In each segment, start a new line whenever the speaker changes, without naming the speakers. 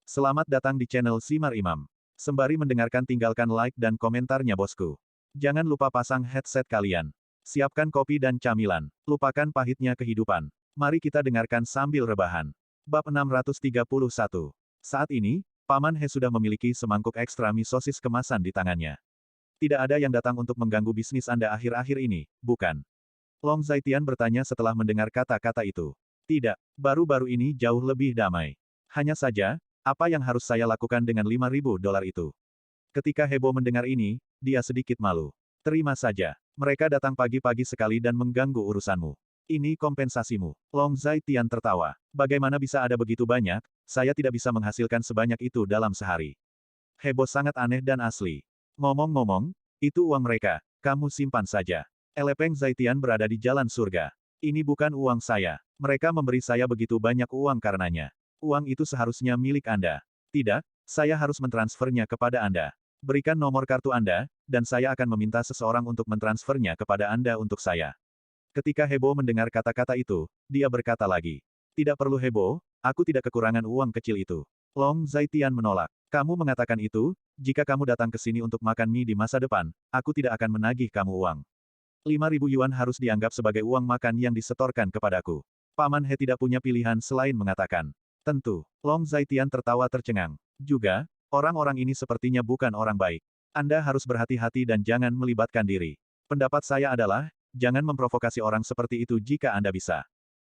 Selamat datang di channel Simar Imam. Sembari mendengarkan tinggalkan like dan komentarnya bosku. Jangan lupa pasang headset kalian. Siapkan kopi dan camilan. Lupakan pahitnya kehidupan. Mari kita dengarkan sambil rebahan. Bab 631. Saat ini, Paman He sudah memiliki semangkuk ekstra mie sosis kemasan di tangannya. Tidak ada yang datang untuk mengganggu bisnis Anda akhir-akhir ini, bukan? Long Zaitian bertanya setelah mendengar kata-kata itu. Tidak, baru-baru ini jauh lebih damai. Hanya saja, apa yang harus saya lakukan dengan $5.000 itu? Ketika Hebo mendengar ini, dia sedikit malu. Terima saja. Mereka datang pagi-pagi sekali dan mengganggu urusanmu. Ini kompensasimu. Long Zaitian tertawa. Bagaimana bisa ada begitu banyak? Saya tidak bisa menghasilkan sebanyak itu dalam sehari. Hebo sangat aneh dan asli. Ngomong-ngomong, itu uang mereka. Kamu simpan saja. Elepeng Zaitian berada di jalan surga. Ini bukan uang saya. Mereka memberi saya begitu banyak uang karenanya. Uang itu seharusnya milik Anda. Tidak, saya harus mentransfernya kepada Anda. Berikan nomor kartu Anda, dan saya akan meminta seseorang untuk mentransfernya kepada Anda untuk saya. Ketika Hebo mendengar kata-kata itu, dia berkata lagi. Tidak perlu Hebo, aku tidak kekurangan uang kecil itu. Long Zaitian menolak. Kamu mengatakan itu, jika kamu datang ke sini untuk makan mie di masa depan, aku tidak akan menagih kamu uang. 5.000 yuan harus dianggap sebagai uang makan yang disetorkan kepadaku. Paman He tidak punya pilihan selain mengatakan. Tentu. Long Zaitian tertawa tercengang. Juga, orang-orang ini sepertinya bukan orang baik. Anda harus berhati-hati dan jangan melibatkan diri. Pendapat saya adalah, jangan memprovokasi orang seperti itu jika Anda bisa.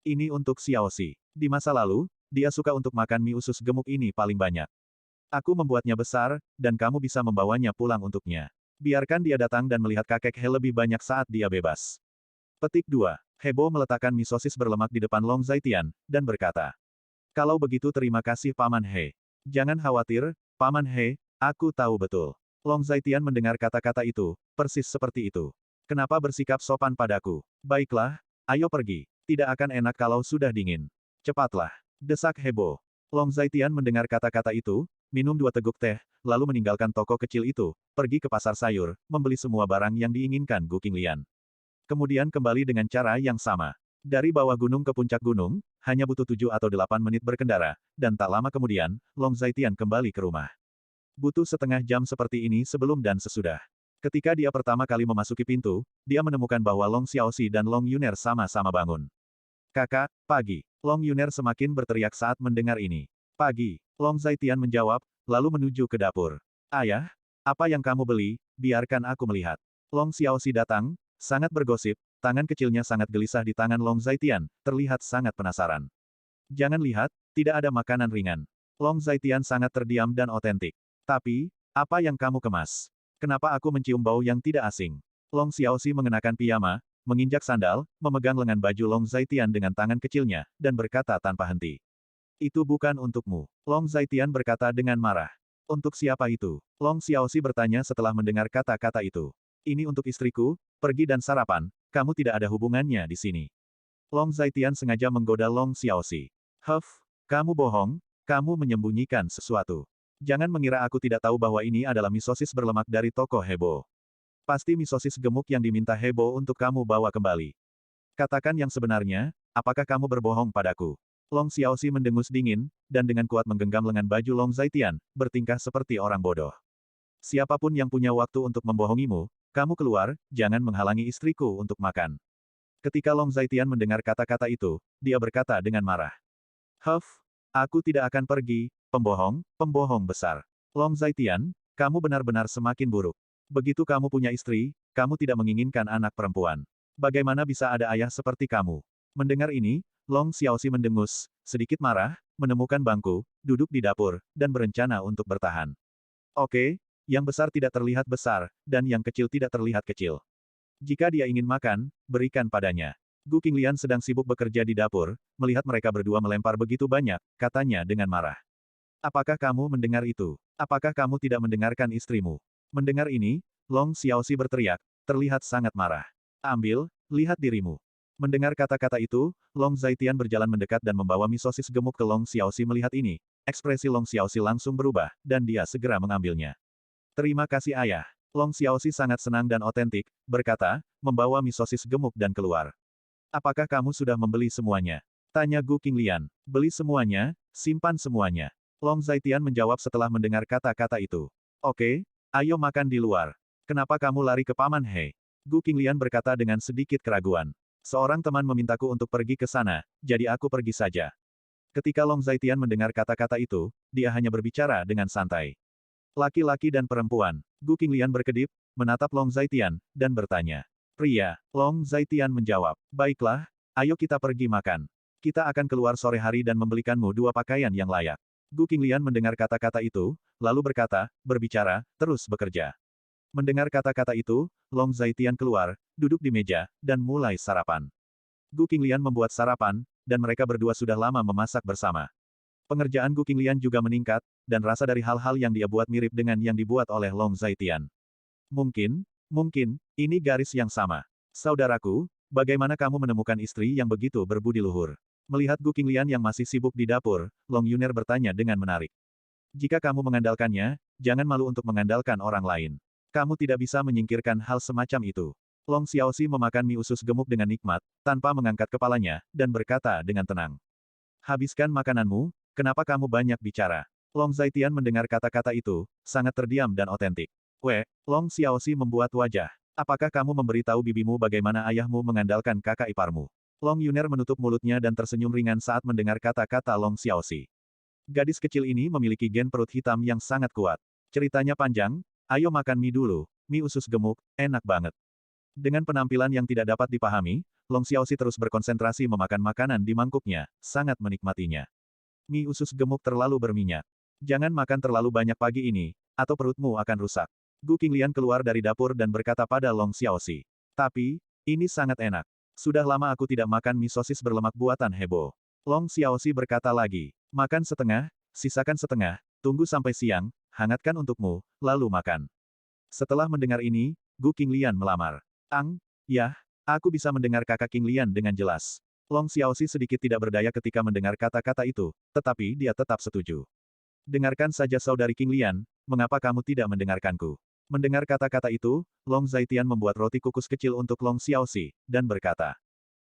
Ini untuk Xiaoxi. Di masa lalu, dia suka untuk makan mie usus gemuk ini paling banyak. Aku membuatnya besar, dan kamu bisa membawanya pulang untuknya. Biarkan dia datang dan melihat kakek He lebih banyak saat dia bebas. Petik 2. Hebo meletakkan mie sosis berlemak di depan Long Zaitian, dan berkata. Kalau begitu terima kasih Paman He. Jangan khawatir, Paman He, aku tahu betul. Long Zaitian mendengar kata-kata itu, persis seperti itu. Kenapa bersikap sopan padaku? Baiklah, ayo pergi. Tidak akan enak kalau sudah dingin. Cepatlah. Desak Hebo. Long Zaitian mendengar kata-kata itu, minum 2 teguk teh, lalu meninggalkan toko kecil itu, pergi ke pasar sayur, membeli semua barang yang diinginkan Gu Qinglian. Kemudian kembali dengan cara yang sama. Dari bawah gunung ke puncak gunung, hanya butuh 7 atau 8 menit berkendara, dan tak lama kemudian, Long Zaitian kembali ke rumah. Butuh setengah jam seperti ini sebelum dan sesudah. Ketika dia pertama kali memasuki pintu, dia menemukan bahwa Long Xiaoxi dan Long Yuner sama-sama bangun. Kakak, pagi. Long Yuner semakin berteriak saat mendengar ini. Pagi. Long Zaitian menjawab, lalu menuju ke dapur. Ayah, apa yang kamu beli, biarkan aku melihat. Long Xiaoxi datang, sangat bergosip, tangan kecilnya sangat gelisah di tangan Long Zaitian, terlihat sangat penasaran. Jangan lihat, tidak ada makanan ringan. Long Zaitian sangat terdiam dan otentik. Tapi, apa yang kamu kemas? Kenapa aku mencium bau yang tidak asing? Long Xiaoxi mengenakan piyama, menginjak sandal, memegang lengan baju Long Zaitian dengan tangan kecilnya, dan berkata tanpa henti. Itu bukan untukmu. Long Zaitian berkata dengan marah. Untuk siapa itu? Long Xiaoxi bertanya setelah mendengar kata-kata itu. Ini untuk istriku, pergi dan sarapan, kamu tidak ada hubungannya di sini. Long Zaitian sengaja menggoda Long Xiaoxi. Kamu bohong, kamu menyembunyikan sesuatu. Jangan mengira aku tidak tahu bahwa ini adalah mie sosis berlemak dari toko Hebo. Pasti mie sosis gemuk yang diminta Hebo untuk kamu bawa kembali. Katakan yang sebenarnya, apakah kamu berbohong padaku? Long Xiaoxi mendengus dingin, dan dengan kuat menggenggam lengan baju Long Zaitian, bertingkah seperti orang bodoh. Siapapun yang punya waktu untuk membohongimu, kamu keluar, jangan menghalangi istriku untuk makan. Ketika Long Zaitian mendengar kata-kata itu, dia berkata dengan marah. Aku tidak akan pergi, pembohong, pembohong besar. Long Zaitian, kamu benar-benar semakin buruk. Begitu kamu punya istri, kamu tidak menginginkan anak perempuan. Bagaimana bisa ada ayah seperti kamu? Mendengar ini, Long Xiaoxi mendengus, sedikit marah, menemukan bangku, duduk di dapur, dan berencana untuk bertahan. Oke, yang besar tidak terlihat besar, dan yang kecil tidak terlihat kecil. Jika dia ingin makan, berikan padanya. Gu Qinglian sedang sibuk bekerja di dapur, melihat mereka berdua melempar begitu banyak, katanya dengan marah. Apakah kamu mendengar itu? Apakah kamu tidak mendengarkan istrimu? Mendengar ini, Long Xiaoxi berteriak, terlihat sangat marah. Ambil, lihat dirimu. Mendengar kata-kata itu, Long Zaitian berjalan mendekat dan membawa mie sosis gemuk ke Long Xiaoxi melihat ini. Ekspresi Long Xiaoxi langsung berubah, dan dia segera mengambilnya. Terima kasih ayah. Long Xiaoxi sangat senang dan otentik, berkata, membawa mie sosis gemuk dan keluar. Apakah kamu sudah membeli semuanya? Tanya Gu Qinglian. Beli semuanya, simpan semuanya. Long Zaitian menjawab setelah mendengar kata-kata itu. Oke, ayo makan di luar. Kenapa kamu lari ke Paman He? Gu Qinglian berkata dengan sedikit keraguan. Seorang teman memintaku untuk pergi ke sana, jadi aku pergi saja. Ketika Long Zaitian mendengar kata-kata itu, dia hanya berbicara dengan santai. Laki-laki dan perempuan. Gu Qinglian berkedip, menatap Long Zaitian, dan bertanya. Pria, Long Zaitian menjawab. Baiklah, ayo kita pergi makan. Kita akan keluar sore hari dan membelikanmu 2 pakaian yang layak. Gu Qinglian mendengar kata-kata itu, lalu berkata, berbicara, terus bekerja. Mendengar kata-kata itu, Long Zaitian keluar, duduk di meja, dan mulai sarapan. Gu Qinglian membuat sarapan, dan mereka berdua sudah lama memasak bersama. Pengerjaan Gu Qinglian juga meningkat, dan rasa dari hal-hal yang dia buat mirip dengan yang dibuat oleh Long Zaitian. Mungkin, ini garis yang sama. Saudaraku, bagaimana kamu menemukan istri yang begitu berbudi luhur? Melihat Gu Qinglian yang masih sibuk di dapur, Long Yuner bertanya dengan menarik. Jika kamu mengandalkannya, jangan malu untuk mengandalkan orang lain. Kamu tidak bisa menyingkirkan hal semacam itu. Long Xiaoxi memakan mie usus gemuk dengan nikmat, tanpa mengangkat kepalanya, dan berkata dengan tenang. Habiskan makananmu, kenapa kamu banyak bicara? Long Zaitian mendengar kata-kata itu, sangat terdiam dan otentik. Long Xiaoxi membuat wajah. Apakah kamu memberitahu bibimu bagaimana ayahmu mengandalkan kakak iparmu? Long Yuner menutup mulutnya dan tersenyum ringan saat mendengar kata-kata Long Xiaoxi. Gadis kecil ini memiliki gen perut hitam yang sangat kuat. Ceritanya panjang, ayo makan mie dulu, mie usus gemuk, enak banget. Dengan penampilan yang tidak dapat dipahami, Long Xiaoxi terus berkonsentrasi memakan makanan di mangkuknya, sangat menikmatinya. Mie usus gemuk terlalu berminyak. Jangan makan terlalu banyak pagi ini, atau perutmu akan rusak. Gu Qinglian keluar dari dapur dan berkata pada Long Xiaoxi. Tapi, ini sangat enak. Sudah lama aku tidak makan mie sosis berlemak buatan Hebo. Long Xiaoxi berkata lagi. Makan setengah, sisakan setengah, tunggu sampai siang, hangatkan untukmu, lalu makan. Setelah mendengar ini, Gu Qinglian melamar. Ya, aku bisa mendengar kakak Qinglian dengan jelas. Long Xiaoxi sedikit tidak berdaya ketika mendengar kata-kata itu, tetapi dia tetap setuju. Dengarkan saja saudari Qinglian, mengapa kamu tidak mendengarkanku? Mendengar kata-kata itu, Long Zaitian membuat roti kukus kecil untuk Long Xiaoxi, dan berkata.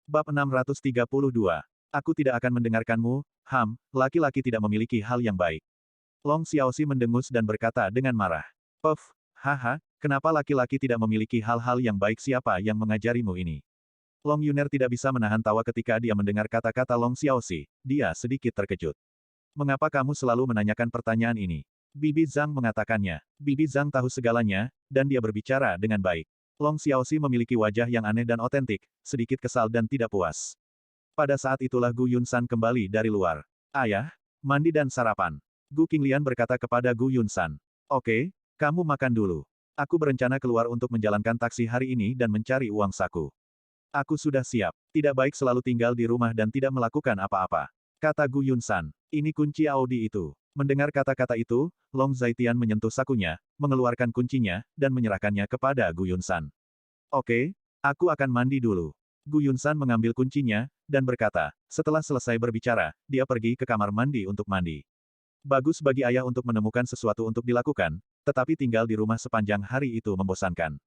Bab 632. Aku tidak akan mendengarkanmu, laki-laki tidak memiliki hal yang baik. Long Xiaoxi mendengus dan berkata dengan marah. Haha, kenapa laki-laki tidak memiliki hal-hal yang baik? Siapa yang mengajarimu ini? Long Yuner tidak bisa menahan tawa ketika dia mendengar kata-kata Long Xiaoxi, dia sedikit terkejut. Mengapa kamu selalu menanyakan pertanyaan ini? Bibi Zhang mengatakannya. Bibi Zhang tahu segalanya, dan dia berbicara dengan baik. Long Xiaoxi memiliki wajah yang aneh dan otentik, sedikit kesal dan tidak puas. Pada saat itulah Gu Yunsan kembali dari luar. Ayah, mandi dan sarapan. Gu Qinglian berkata kepada Gu Yunsan. Oke, kamu makan dulu. Aku berencana keluar untuk menjalankan taksi hari ini dan mencari uang saku. Aku sudah siap. Tidak baik selalu tinggal di rumah dan tidak melakukan apa-apa. Kata Gu Yunsan. Ini kunci Audi itu. Mendengar kata-kata itu, Long Zaitian menyentuh sakunya, mengeluarkan kuncinya, dan menyerahkannya kepada Gu Yunsan. Oke, aku akan mandi dulu. Gu Yunsan mengambil kuncinya, dan berkata, setelah selesai berbicara, dia pergi ke kamar mandi untuk mandi. Bagus bagi ayah untuk menemukan sesuatu untuk dilakukan, tetapi tinggal di rumah sepanjang hari itu membosankan.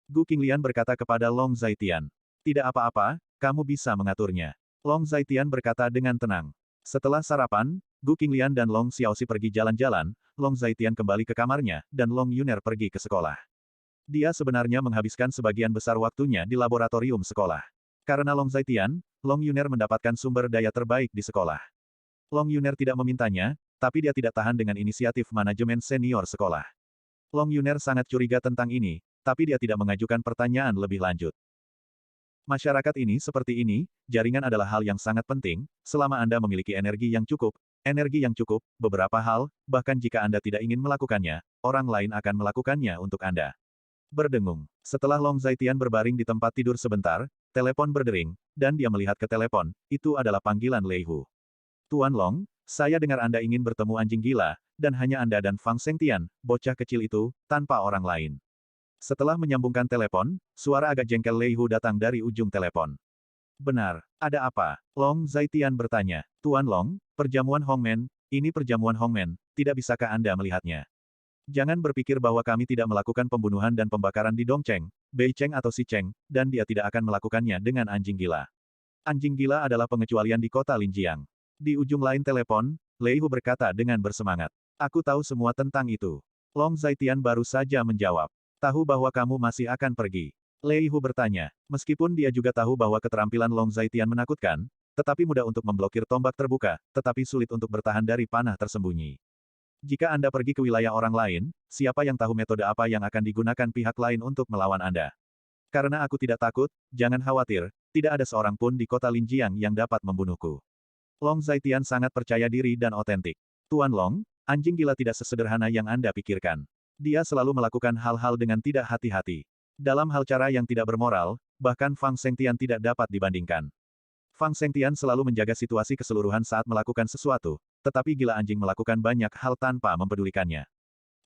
Gu Qinglian berkata kepada Long Zaitian. Tidak apa-apa, kamu bisa mengaturnya. Long Zaitian berkata dengan tenang. Setelah sarapan, Gu Qinglian dan Long Xiaoxi pergi jalan-jalan, Long Zaitian kembali ke kamarnya, dan Long Yuner pergi ke sekolah. Dia sebenarnya menghabiskan sebagian besar waktunya di laboratorium sekolah. Karena Long Zaitian, Long Yuner mendapatkan sumber daya terbaik di sekolah. Long Yuner tidak memintanya, tapi dia tidak tahan dengan inisiatif manajemen senior sekolah. Long Yuner sangat curiga tentang ini, tapi dia tidak mengajukan pertanyaan lebih lanjut. Masyarakat ini seperti ini, jaringan adalah hal yang sangat penting, selama Anda memiliki energi yang cukup, beberapa hal, bahkan jika Anda tidak ingin melakukannya, orang lain akan melakukannya untuk Anda. Berdengung. Setelah Long Zaitian berbaring di tempat tidur sebentar, telepon berdering, dan dia melihat ke telepon, itu adalah panggilan Lei Hu. Tuan Long, saya dengar Anda ingin bertemu anjing gila, dan hanya Anda dan Fang Sengtian, bocah kecil itu, tanpa orang lain. Setelah menyambungkan telepon, suara agak jengkel Lei Hu datang dari ujung telepon. Benar, ada apa? Long Zaitian bertanya. Tuan Long, perjamuan Hongmen, ini perjamuan Hongmen, tidak bisakah Anda melihatnya? Jangan berpikir bahwa kami tidak melakukan pembunuhan dan pembakaran di Dongcheng, Beicheng atau Xicheng, dan dia tidak akan melakukannya dengan anjing gila. Anjing gila adalah pengecualian di kota Linjiang. Di ujung lain telepon, Lei Hu berkata dengan bersemangat. Aku tahu semua tentang itu. Long Zaitian baru saja menjawab. Tahu bahwa kamu masih akan pergi. Lei Hu bertanya. Meskipun dia juga tahu bahwa keterampilan Long Zaitian menakutkan, tetapi mudah untuk memblokir tombak terbuka, tetapi sulit untuk bertahan dari panah tersembunyi. Jika Anda pergi ke wilayah orang lain, siapa yang tahu metode apa yang akan digunakan pihak lain untuk melawan Anda? Karena aku tidak takut, jangan khawatir, tidak ada seorang pun di kota Linjiang yang dapat membunuhku. Long Zaitian sangat percaya diri dan otentik. Tuan Long, anjing gila tidak sesederhana yang Anda pikirkan. Dia selalu melakukan hal-hal dengan tidak hati-hati. Dalam hal cara yang tidak bermoral, bahkan Fang Sengtian tidak dapat dibandingkan. Fang Sengtian selalu menjaga situasi keseluruhan saat melakukan sesuatu, tetapi gila anjing melakukan banyak hal tanpa mempedulikannya.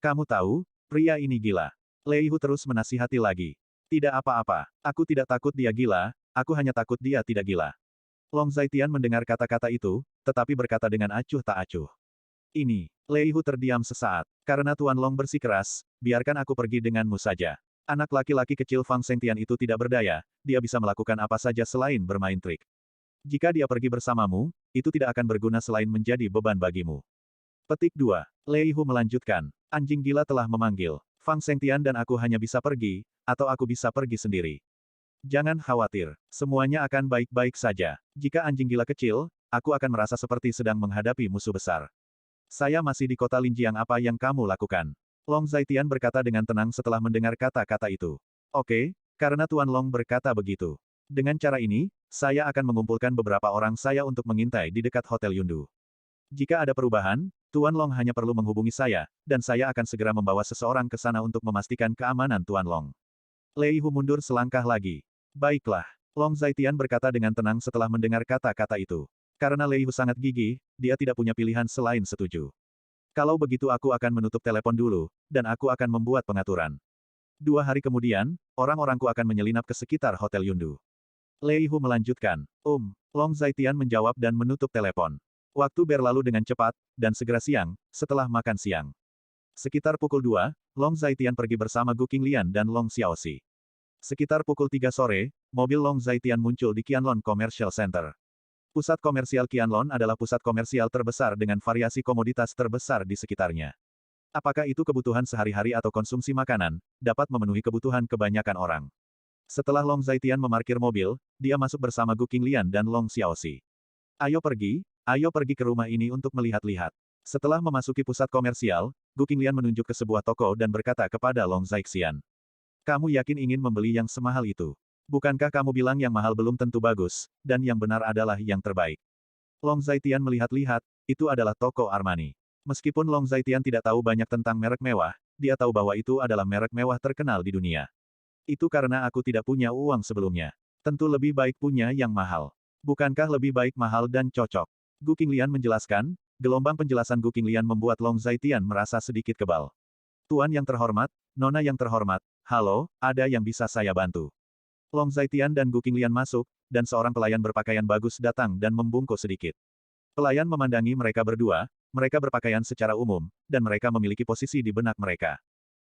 Kamu tahu, pria ini gila. Lei Hu terus menasihati lagi. Tidak apa-apa, aku tidak takut dia gila, aku hanya takut dia tidak gila. Long Zaitian mendengar kata-kata itu, tetapi berkata dengan acuh tak acuh. Ini, Lei Hu terdiam sesaat. Karena Tuan Long bersikeras, biarkan aku pergi denganmu saja. Anak laki-laki kecil Fang Sengtian itu tidak berdaya, dia bisa melakukan apa saja selain bermain trik. Jika dia pergi bersamamu, itu tidak akan berguna selain menjadi beban bagimu. Petik 2. Lei Hu melanjutkan. Anjing gila telah memanggil. Fang Sengtian dan aku hanya bisa pergi, atau aku bisa pergi sendiri. Jangan khawatir, semuanya akan baik-baik saja. Jika anjing gila kecil, aku akan merasa seperti sedang menghadapi musuh besar. Saya masih di kota Linjiang, apa yang kamu lakukan? Long Zaitian berkata dengan tenang setelah mendengar kata-kata itu. Oke, karena Tuan Long berkata begitu. Dengan cara ini, saya akan mengumpulkan beberapa orang saya untuk mengintai di dekat Hotel Yundu. Jika ada perubahan, Tuan Long hanya perlu menghubungi saya, dan saya akan segera membawa seseorang ke sana untuk memastikan keamanan Tuan Long. Lei Hu mundur selangkah lagi. Baiklah, Long Zaitian berkata dengan tenang setelah mendengar kata-kata itu. Karena Lei Hu sangat gigih, dia tidak punya pilihan selain setuju. Kalau begitu aku akan menutup telepon dulu, dan aku akan membuat pengaturan. 2 hari kemudian, orang-orangku akan menyelinap ke sekitar Hotel Yundu. Lei Hu melanjutkan. Long Zaitian menjawab dan menutup telepon. Waktu berlalu dengan cepat, dan segera siang, setelah makan siang. Sekitar pukul 2, Long Zaitian pergi bersama Gu Qinglian dan Long Xiaoxi. Sekitar pukul 3 sore, mobil Long Zaitian muncul di Qianlong Commercial Center. Pusat komersial Qianlong adalah pusat komersial terbesar dengan variasi komoditas terbesar di sekitarnya. Apakah itu kebutuhan sehari-hari atau konsumsi makanan, dapat memenuhi kebutuhan kebanyakan orang. Setelah Long Zaitian memarkir mobil, dia masuk bersama Gu Qinglian dan Long Xiaoxi. Ayo pergi ke rumah ini untuk melihat-lihat. Setelah memasuki pusat komersial, Gu Qinglian menunjuk ke sebuah toko dan berkata kepada Long Zaixian. Kamu yakin ingin membeli yang semahal itu? Bukankah kamu bilang yang mahal belum tentu bagus, dan yang benar adalah yang terbaik? Long Zaitian melihat-lihat, itu adalah toko Armani. Meskipun Long Zaitian tidak tahu banyak tentang merek mewah, dia tahu bahwa itu adalah merek mewah terkenal di dunia. Itu karena aku tidak punya uang sebelumnya. Tentu lebih baik punya yang mahal. Bukankah lebih baik mahal dan cocok? Gu Qinglian menjelaskan, gelombang penjelasan Gu Qinglian membuat Long Zaitian merasa sedikit kebal. Tuan yang terhormat, Nona yang terhormat, halo, ada yang bisa saya bantu? Long Zaitian dan Gu Qinglian masuk, dan seorang pelayan berpakaian bagus datang dan membungkuk sedikit. Pelayan memandangi mereka berdua, mereka berpakaian secara umum, dan mereka memiliki posisi di benak mereka.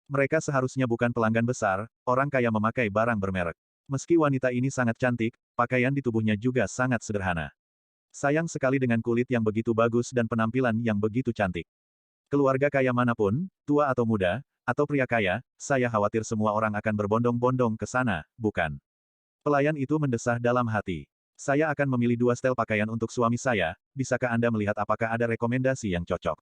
Mereka seharusnya bukan pelanggan besar, orang kaya memakai barang bermerek. Meski wanita ini sangat cantik, pakaian di tubuhnya juga sangat sederhana. Sayang sekali dengan kulit yang begitu bagus dan penampilan yang begitu cantik. Keluarga kaya manapun, tua atau muda, atau pria kaya, saya khawatir semua orang akan berbondong-bondong ke sana, bukan? Pelayan itu mendesah dalam hati. Saya akan memilih 2 setel pakaian untuk suami saya, bisakah Anda melihat apakah ada rekomendasi yang cocok?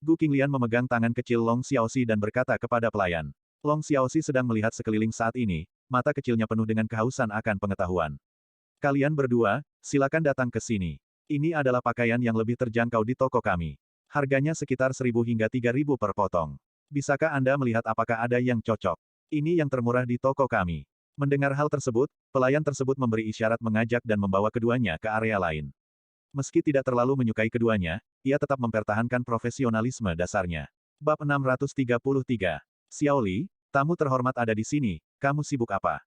Gu Qinglian memegang tangan kecil Long Xiaoxi dan berkata kepada pelayan. Long Xiaoxi sedang melihat sekeliling saat ini, mata kecilnya penuh dengan kehausan akan pengetahuan. Kalian berdua, silakan datang ke sini. Ini adalah pakaian yang lebih terjangkau di toko kami. Harganya sekitar 1.000 hingga 3.000 per potong. Bisakah Anda melihat apakah ada yang cocok? Ini yang termurah di toko kami. Mendengar hal tersebut, pelayan tersebut memberi isyarat mengajak dan membawa keduanya ke area lain. Meski tidak terlalu menyukai keduanya, ia tetap mempertahankan profesionalisme dasarnya. Bab 633. Xiaoli, tamu terhormat ada di sini, kamu sibuk apa?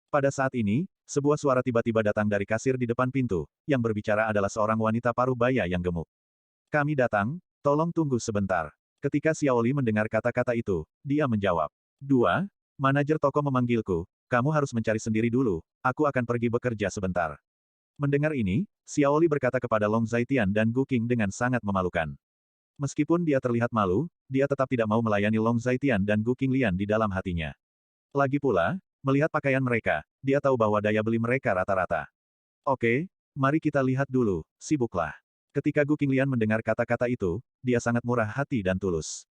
Pada saat ini, sebuah suara tiba-tiba datang dari kasir di depan pintu, yang berbicara adalah seorang wanita paruh baya yang gemuk. Kami datang, tolong tunggu sebentar. Ketika Xiaoli mendengar kata-kata itu, dia menjawab. 2. Manajer toko memanggilku, kamu harus mencari sendiri dulu, aku akan pergi bekerja sebentar. Mendengar ini, Xiaoli berkata kepada Long Zaitian dan Gu Qing dengan sangat memalukan. Meskipun dia terlihat malu, dia tetap tidak mau melayani Long Zaitian dan Gu Qinglian di dalam hatinya. Lagi pula, melihat pakaian mereka, dia tahu bahwa daya beli mereka rata-rata. Oke, mari kita lihat dulu, sibuklah. Ketika Gu Qinglian mendengar kata-kata itu, dia sangat murah hati dan tulus.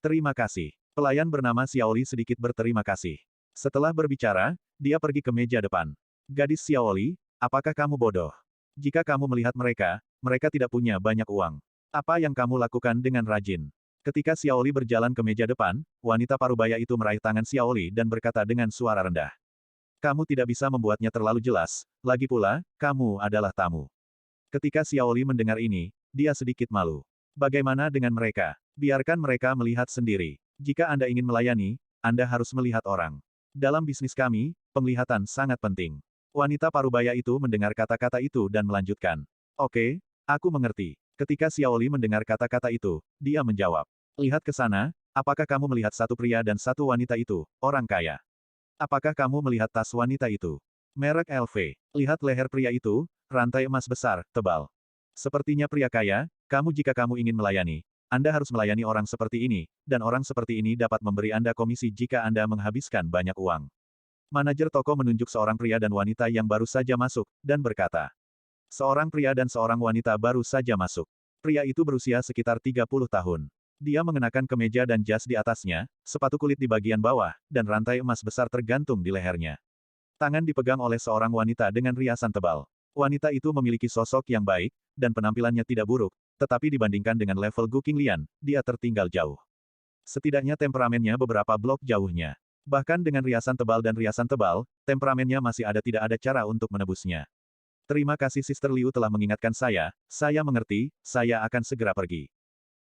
Terima kasih. Pelayan bernama Xiaoli sedikit berterima kasih. Setelah berbicara, dia pergi ke meja depan. Gadis Xiaoli, apakah kamu bodoh? Jika kamu melihat mereka, mereka tidak punya banyak uang. Apa yang kamu lakukan dengan rajin? Ketika Xiaoli berjalan ke meja depan, wanita parubaya itu meraih tangan Xiaoli dan berkata dengan suara rendah. Kamu tidak bisa membuatnya terlalu jelas, lagi pula, kamu adalah tamu. Ketika Xiaoli mendengar ini, dia sedikit malu. Bagaimana dengan mereka? Biarkan mereka melihat sendiri. Jika Anda ingin melayani, Anda harus melihat orang. Dalam bisnis kami, penglihatan sangat penting. Wanita parubaya itu mendengar kata-kata itu dan melanjutkan. Oke, aku mengerti. Ketika Xiaoli mendengar kata-kata itu, dia menjawab. Lihat ke sana, apakah kamu melihat satu pria dan satu wanita itu, orang kaya? Apakah kamu melihat tas wanita itu? Merek LV. Lihat leher pria itu, rantai emas besar, tebal. Sepertinya pria kaya, jika kamu ingin melayani, Anda harus melayani orang seperti ini, dan orang seperti ini dapat memberi Anda komisi jika Anda menghabiskan banyak uang. Manajer toko menunjuk seorang pria dan wanita yang baru saja masuk, dan berkata. Seorang pria dan seorang wanita baru saja masuk. Pria itu berusia sekitar 30 tahun. Dia mengenakan kemeja dan jas di atasnya, sepatu kulit di bagian bawah, dan rantai emas besar tergantung di lehernya. Tangan dipegang oleh seorang wanita dengan riasan tebal. Wanita itu memiliki sosok yang baik, dan penampilannya tidak buruk, tetapi dibandingkan dengan level Gu Qinglian, dia tertinggal jauh. Setidaknya temperamennya beberapa blok jauhnya. Bahkan dengan riasan tebal, temperamennya masih tidak ada cara untuk menebusnya. Terima kasih Sister Liu telah mengingatkan saya mengerti, saya akan segera pergi.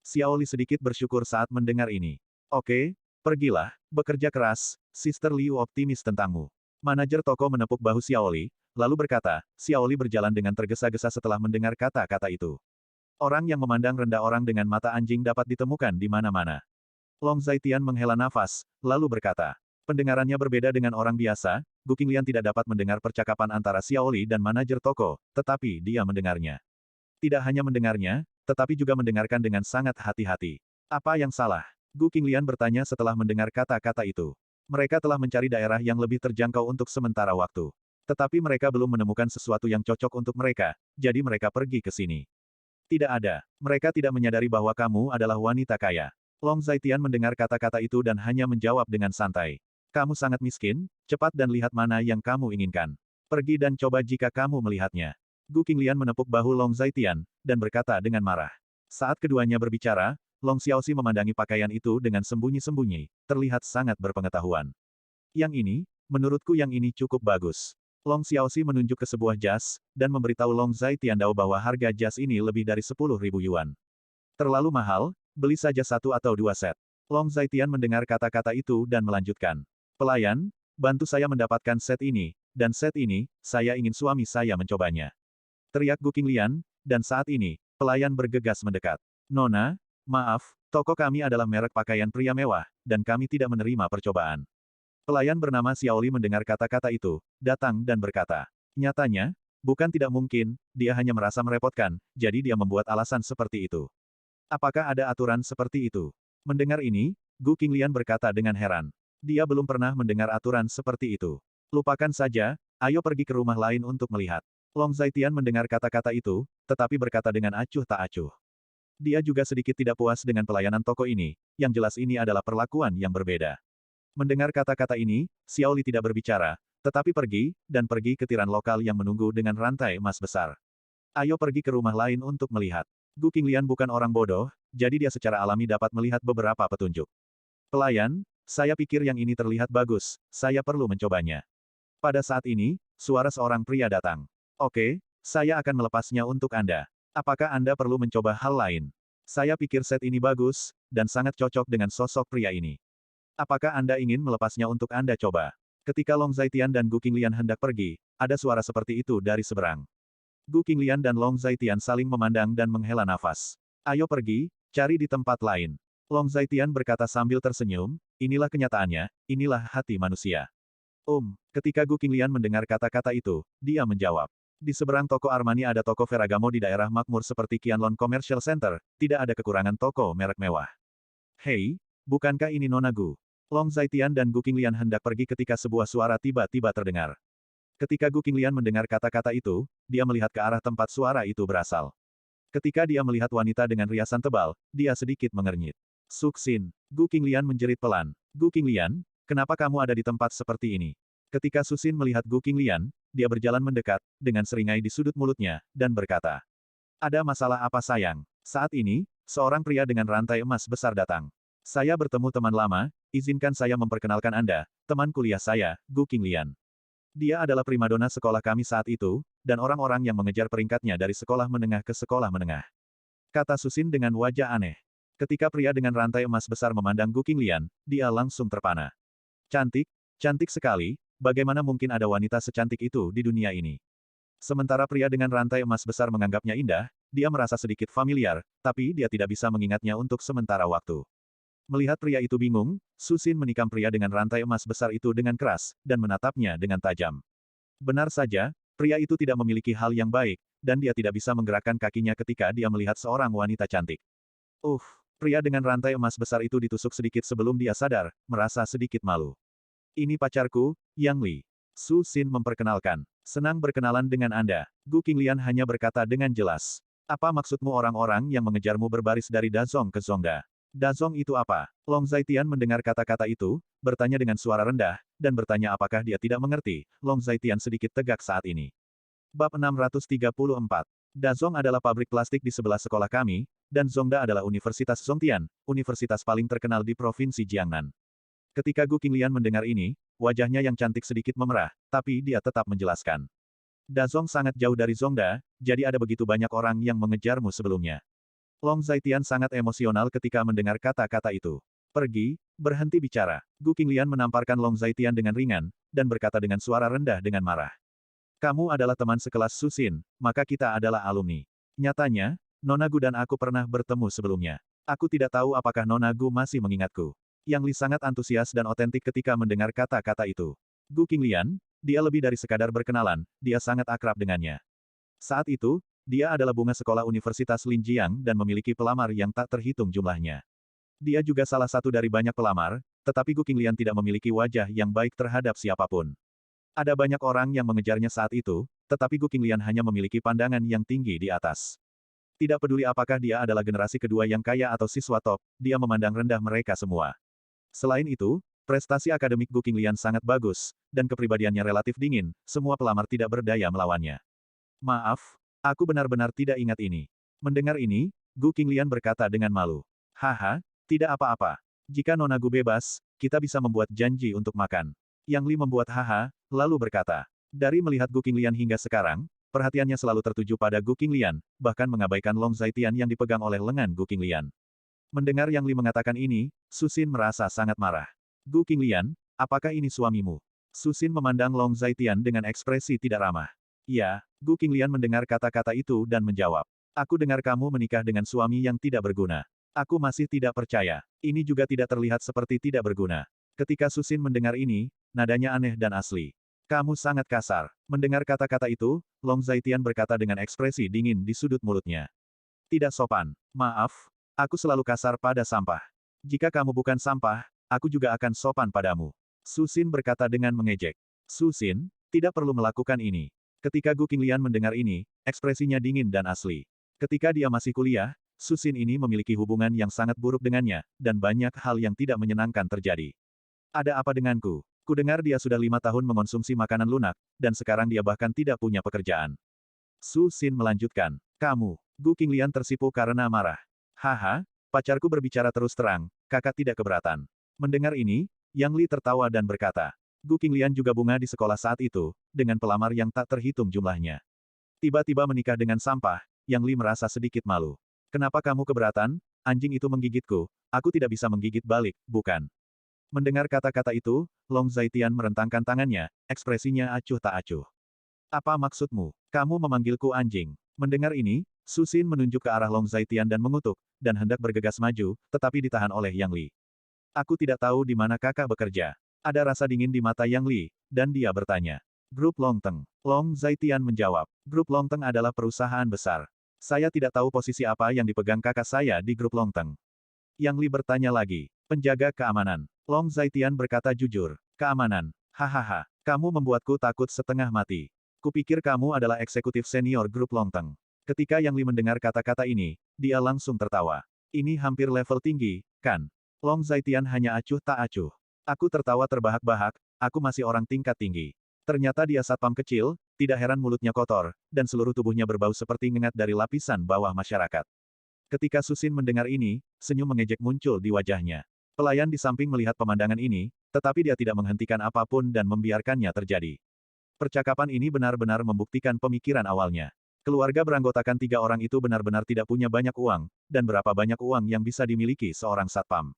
Xiaoli sedikit bersyukur saat mendengar ini. Oke, pergilah, bekerja keras, Sister Liu optimis tentangmu. Manajer toko menepuk bahu Xiaoli, lalu berkata, Xiaoli berjalan dengan tergesa-gesa setelah mendengar kata-kata itu. Orang yang memandang rendah orang dengan mata anjing dapat ditemukan di mana-mana. Long Zaitian menghela nafas, lalu berkata, pendengarannya berbeda dengan orang biasa, Gu Qinglian tidak dapat mendengar percakapan antara Xiaoli dan manajer toko, tetapi dia mendengarnya. Tidak hanya mendengarnya, tetapi juga mendengarkan dengan sangat hati-hati. Apa yang salah? Gu Qinglian bertanya setelah mendengar kata-kata itu. Mereka telah mencari daerah yang lebih terjangkau untuk sementara waktu. Tetapi mereka belum menemukan sesuatu yang cocok untuk mereka, jadi mereka pergi ke sini. Tidak ada. Mereka tidak menyadari bahwa kamu adalah wanita kaya. Long Zaitian mendengar kata-kata itu dan hanya menjawab dengan santai. Kamu sangat miskin, cepat dan lihat mana yang kamu inginkan. Pergi dan coba jika kamu melihatnya. Gu Qinglian menepuk bahu Long Zaitian, dan berkata dengan marah. Saat keduanya berbicara, Long Xiaoxi memandangi pakaian itu dengan sembunyi-sembunyi, terlihat sangat berpengetahuan. Yang ini, menurutku yang ini cukup bagus. Long Xiaoxi menunjuk ke sebuah jas, dan memberitahu Long Zaitian bahwa harga jas ini lebih dari 10.000 yuan. Terlalu mahal, beli saja satu atau dua set. Long Zaitian mendengar kata-kata itu dan melanjutkan. Pelayan, bantu saya mendapatkan set ini, dan set ini, saya ingin suami saya mencobanya. Teriak Gu Qinglian, dan saat ini, pelayan bergegas mendekat. Nona, maaf, toko kami adalah merek pakaian pria mewah, dan kami tidak menerima percobaan. Pelayan bernama Xiaoli mendengar kata-kata itu, datang dan berkata. Nyatanya, bukan tidak mungkin, dia hanya merasa merepotkan, jadi dia membuat alasan seperti itu. Apakah ada aturan seperti itu? Mendengar ini, Gu Qinglian berkata dengan heran. Dia belum pernah mendengar aturan seperti itu. Lupakan saja, ayo pergi ke rumah lain untuk melihat. Long Zaitian mendengar kata-kata itu, tetapi berkata dengan acuh tak acuh. Dia juga sedikit tidak puas dengan pelayanan toko ini, yang jelas ini adalah perlakuan yang berbeda. Mendengar kata-kata ini, Xiaoli tidak berbicara, tetapi pergi, dan pergi ke tiran lokal yang menunggu dengan rantai emas besar. Ayo pergi ke rumah lain untuk melihat. Gu Qinglian bukan orang bodoh, jadi dia secara alami dapat melihat beberapa petunjuk. Pelayan, saya pikir yang ini terlihat bagus, saya perlu mencobanya. Pada saat ini, suara seorang pria datang. Oke, saya akan melepasnya untuk Anda. Apakah Anda perlu mencoba hal lain? Saya pikir set ini bagus, dan sangat cocok dengan sosok pria ini. Apakah Anda ingin melepasnya untuk Anda coba? Ketika Long Zaitian dan Gu Qinglian hendak pergi, ada suara seperti itu dari seberang. Gu Qinglian dan Long Zaitian saling memandang dan menghela nafas. Ayo pergi, cari di tempat lain. Long Zaitian berkata sambil tersenyum, inilah kenyataannya, inilah hati manusia. Ketika Gu Qinglian mendengar kata-kata itu, dia menjawab. Di seberang toko Armani ada toko Ferragamo di daerah makmur seperti Qianlong Commercial Center, tidak ada kekurangan toko merek mewah. Hei, bukankah ini Nona Gu? Long Zaitian dan Gu Qinglian hendak pergi ketika sebuah suara tiba-tiba terdengar. Ketika Gu Qinglian mendengar kata-kata itu, dia melihat ke arah tempat suara itu berasal. Ketika dia melihat wanita dengan riasan tebal, dia sedikit mengernyit. Suksin. Gu Qinglian menjerit pelan. Gu Qinglian, kenapa kamu ada di tempat seperti ini? Ketika Susin melihat Gu Qinglian, dia berjalan mendekat, dengan seringai di sudut mulutnya, dan berkata, "Ada masalah apa sayang?" Saat ini, seorang pria dengan rantai emas besar datang. "Saya bertemu teman lama, izinkan saya memperkenalkan Anda, teman kuliah saya, Gu Qinglian. Dia adalah primadona sekolah kami saat itu, dan orang-orang yang mengejar peringkatnya dari sekolah menengah ke sekolah menengah." Kata Susin dengan wajah aneh. Ketika pria dengan rantai emas besar memandang Gu Qinglian, dia langsung terpana. "Cantik, cantik sekali, bagaimana mungkin ada wanita secantik itu di dunia ini?" Sementara pria dengan rantai emas besar menganggapnya indah, dia merasa sedikit familiar, tapi dia tidak bisa mengingatnya untuk sementara waktu. Melihat pria itu bingung, Susin menikam pria dengan rantai emas besar itu dengan keras, dan menatapnya dengan tajam. Benar saja, pria itu tidak memiliki hal yang baik, dan dia tidak bisa menggerakkan kakinya ketika dia melihat seorang wanita cantik. Pria dengan rantai emas besar itu ditusuk sedikit sebelum dia sadar, merasa sedikit malu. "Ini pacarku, Yang Li." Susin memperkenalkan. "Senang berkenalan dengan Anda." Gu Qinglian hanya berkata dengan jelas. "Apa maksudmu orang-orang yang mengejarmu berbaris dari Dazong ke Zongda?" "Dazong itu apa?" Long Zaitian mendengar kata-kata itu, bertanya dengan suara rendah, dan bertanya apakah dia tidak mengerti. Long Zaitian sedikit tegak saat ini. Bab 634. Dazong adalah pabrik plastik di sebelah sekolah kami, dan Zongda adalah Universitas Zongtian, universitas paling terkenal di Provinsi Jiangnan. Ketika Gu Qinglian mendengar ini, wajahnya yang cantik sedikit memerah, tapi dia tetap menjelaskan. "Dazong sangat jauh dari Zongda, jadi ada begitu banyak orang yang mengejarmu sebelumnya." Long Zaitian sangat emosional ketika mendengar kata-kata itu. "Pergi, berhenti bicara." Gu Qinglian menamparkan Long Zaitian dengan ringan, dan berkata dengan suara rendah dengan marah. "Kamu adalah teman sekelas Susin, maka kita adalah alumni. Nyatanya, Nona Gu dan aku pernah bertemu sebelumnya. Aku tidak tahu apakah Nona Gu masih mengingatku." Yang Li sangat antusias dan otentik ketika mendengar kata-kata itu. Gu Qinglian, dia lebih dari sekadar berkenalan, dia sangat akrab dengannya. Saat itu, dia adalah bunga sekolah Universitas Linjiang dan memiliki pelamar yang tak terhitung jumlahnya. Dia juga salah satu dari banyak pelamar, tetapi Gu Qinglian tidak memiliki wajah yang baik terhadap siapapun. Ada banyak orang yang mengejarnya saat itu, tetapi Gu Qinglian hanya memiliki pandangan yang tinggi di atas. Tidak peduli apakah dia adalah generasi kedua yang kaya atau siswa top, dia memandang rendah mereka semua. Selain itu, prestasi akademik Gu Qinglian sangat bagus, dan kepribadiannya relatif dingin, semua pelamar tidak berdaya melawannya. "Maaf, aku benar-benar tidak ingat ini." Mendengar ini, Gu Qinglian berkata dengan malu. "Haha, tidak apa-apa. Jika Nona Gu bebas, kita bisa membuat janji untuk makan." Yang Li membuat haha, lalu berkata. Dari melihat Gu Qinglian hingga sekarang, perhatiannya selalu tertuju pada Gu Qinglian, bahkan mengabaikan Long Zaitian yang dipegang oleh lengan Gu Qinglian. Mendengar Yang Li mengatakan ini, Susin merasa sangat marah. "Gu Qinglian, apakah ini suamimu?" Susin memandang Long Zaitian dengan ekspresi tidak ramah. "Ya." Gu Qinglian mendengar kata-kata itu dan menjawab. "Aku dengar kamu menikah dengan suami yang tidak berguna." "Aku masih tidak percaya. Ini juga tidak terlihat seperti tidak berguna." Ketika Susin mendengar ini, nadanya aneh dan asli. "Kamu sangat kasar." Mendengar kata-kata itu, Long Zaitian berkata dengan ekspresi dingin di sudut mulutnya. "Tidak sopan. Maaf, aku selalu kasar pada sampah. Jika kamu bukan sampah, aku juga akan sopan padamu." Susin berkata dengan mengejek. "Susin, tidak perlu melakukan ini." Ketika Gu Qinglian mendengar ini, ekspresinya dingin dan asli. Ketika dia masih kuliah, Susin ini memiliki hubungan yang sangat buruk dengannya, dan banyak hal yang tidak menyenangkan terjadi. "Ada apa denganku? Kudengar dia sudah 5 tahun mengonsumsi makanan lunak, dan sekarang dia bahkan tidak punya pekerjaan." Susin melanjutkan. "Kamu." Gu Qinglian tersipu karena marah. "Haha, pacarku berbicara terus terang, kakak tidak keberatan." Mendengar ini, Yang Li tertawa dan berkata. Gu Qinglian juga bunga di sekolah saat itu, dengan pelamar yang tak terhitung jumlahnya. Tiba-tiba menikah dengan sampah, Yang Li merasa sedikit malu. "Kenapa kamu keberatan? Anjing itu menggigitku, aku tidak bisa menggigit balik, bukan?" Mendengar kata-kata itu, Long Zaitian merentangkan tangannya, ekspresinya acuh tak acuh. "Apa maksudmu? Kamu memanggilku anjing?" Mendengar ini, Susin menunjuk ke arah Long Zaitian dan mengutuk, dan hendak bergegas maju, tetapi ditahan oleh Yang Li. "Aku tidak tahu di mana kakak bekerja." Ada rasa dingin di mata Yang Li, dan dia bertanya. Grup Longteng. Long Zaitian menjawab. Grup Longteng adalah perusahaan besar. Saya tidak tahu posisi apa yang dipegang kakak saya di grup Longteng. Yang Li bertanya lagi. Penjaga keamanan. Long Zaitian berkata jujur. Keamanan. Hahaha. Kamu membuatku takut setengah mati. Kupikir kamu adalah eksekutif senior grup Longteng. Ketika Yang Li mendengar kata-kata ini, dia langsung tertawa. Ini hampir level tinggi, kan? Long Zaitian hanya acuh tak acuh. Aku tertawa terbahak-bahak, aku masih orang tingkat tinggi. Ternyata dia satpam kecil, tidak heran mulutnya kotor, dan seluruh tubuhnya berbau seperti ngengat dari lapisan bawah masyarakat. Ketika Susin mendengar ini, senyum mengejek muncul di wajahnya. Pelayan di samping melihat pemandangan ini, tetapi dia tidak menghentikan apapun dan membiarkannya terjadi. Percakapan ini benar-benar membuktikan pemikiran awalnya. Keluarga beranggotakan 3 orang itu benar-benar tidak punya banyak uang, dan berapa banyak uang yang bisa dimiliki seorang satpam.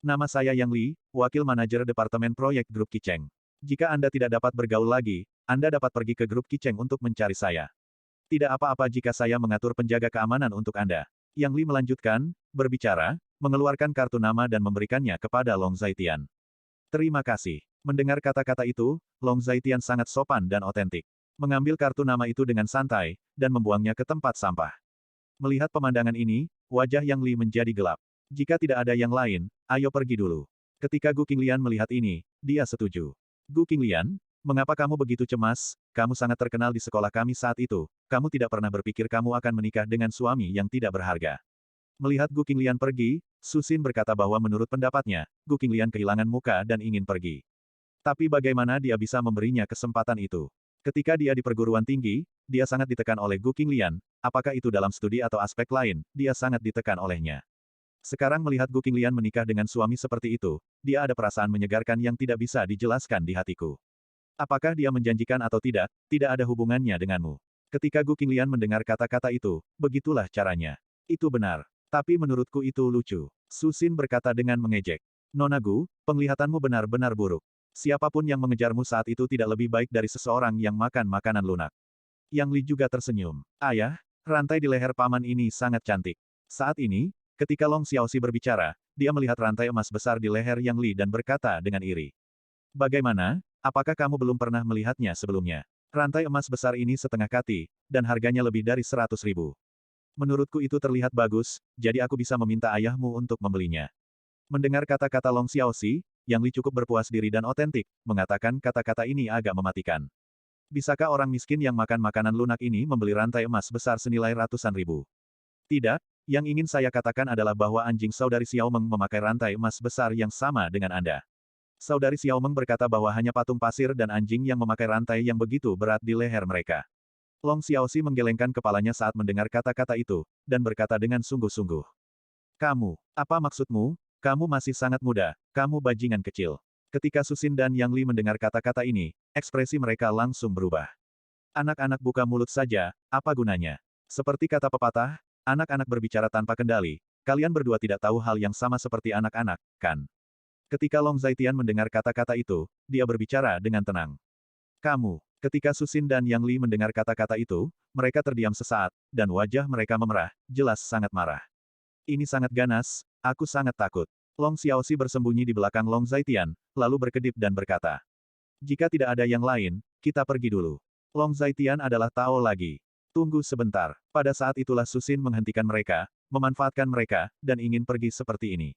Nama saya Yang Li, wakil manajer Departemen Proyek Grup Kicheng. Jika Anda tidak dapat bergaul lagi, Anda dapat pergi ke grup Kicheng untuk mencari saya. Tidak apa-apa jika saya mengatur penjaga keamanan untuk Anda. Yang Li melanjutkan, berbicara, mengeluarkan kartu nama dan memberikannya kepada Long Zaitian. Terima kasih. Mendengar kata-kata itu, Long Zaitian sangat sopan dan otentik. Mengambil kartu nama itu dengan santai, dan membuangnya ke tempat sampah. Melihat pemandangan ini, wajah Yang Li menjadi gelap. Jika tidak ada yang lain, ayo pergi dulu. Ketika Gu Qinglian melihat ini, dia setuju. Gu Qinglian, mengapa kamu begitu cemas? Kamu sangat terkenal di sekolah kami saat itu. Kamu tidak pernah berpikir kamu akan menikah dengan suami yang tidak berharga. Melihat Gu Qinglian pergi, Susin berkata bahwa menurut pendapatnya, Gu Qinglian kehilangan muka dan ingin pergi. Tapi bagaimana dia bisa memberinya kesempatan itu? Ketika dia di perguruan tinggi, dia sangat ditekan oleh Gu Qinglian, apakah itu dalam studi atau aspek lain, dia sangat ditekan olehnya. Sekarang melihat Gu Qinglian menikah dengan suami seperti itu, dia ada perasaan menyegarkan yang tidak bisa dijelaskan di hatiku. Apakah dia menjanjikan atau tidak ada hubungannya denganmu. Ketika Gu Qinglian mendengar kata-kata itu, begitulah caranya. Itu benar. Tapi menurutku itu lucu. Susin berkata dengan mengejek. Nona Gu, penglihatanmu benar-benar buruk. Siapapun yang mengejarmu saat itu tidak lebih baik dari seseorang yang makan makanan lunak. Yang Li juga tersenyum. Ayah, rantai di leher paman ini sangat cantik. Saat ini, ketika Long Xiaoxi berbicara, dia melihat rantai emas besar di leher Yang Li dan berkata dengan iri. Bagaimana? Apakah kamu belum pernah melihatnya sebelumnya? Rantai emas besar ini setengah kati, dan harganya lebih dari 100.000. Menurutku itu terlihat bagus, jadi aku bisa meminta ayahmu untuk membelinya. Mendengar kata-kata Long Xiaoxi, Yang Li cukup berpuas diri dan otentik, mengatakan kata-kata ini agak mematikan. Bisakah orang miskin yang makan makanan lunak ini membeli rantai emas besar senilai ratusan ribu? Tidak, yang ingin saya katakan adalah bahwa anjing saudari Xiaomeng memakai rantai emas besar yang sama dengan Anda. Saudari Xiaomeng berkata bahwa hanya patung pasir dan anjing yang memakai rantai yang begitu berat di leher mereka. Long Xiaoxi menggelengkan kepalanya saat mendengar kata-kata itu, dan berkata dengan sungguh-sungguh. Kamu, apa maksudmu? Kamu masih sangat muda, kamu bajingan kecil. Ketika Susin dan Yang Li mendengar kata-kata ini, ekspresi mereka langsung berubah. Anak-anak buka mulut saja, apa gunanya? Seperti kata pepatah, anak-anak berbicara tanpa kendali, kalian berdua tidak tahu hal yang sama seperti anak-anak, kan? Ketika Long Zaitian mendengar kata-kata itu, dia berbicara dengan tenang. Kamu. Ketika Susin dan Yang Li mendengar kata-kata itu, mereka terdiam sesaat, dan wajah mereka memerah, jelas sangat marah. Ini sangat ganas, aku sangat takut. Long Xiaoxi bersembunyi di belakang Long Zaitian, lalu berkedip dan berkata. Jika tidak ada yang lain, kita pergi dulu. Long Zaitian adalah Tao lagi. Tunggu sebentar. Pada saat itulah Susin menghentikan mereka, memanfaatkan mereka, dan ingin pergi seperti ini.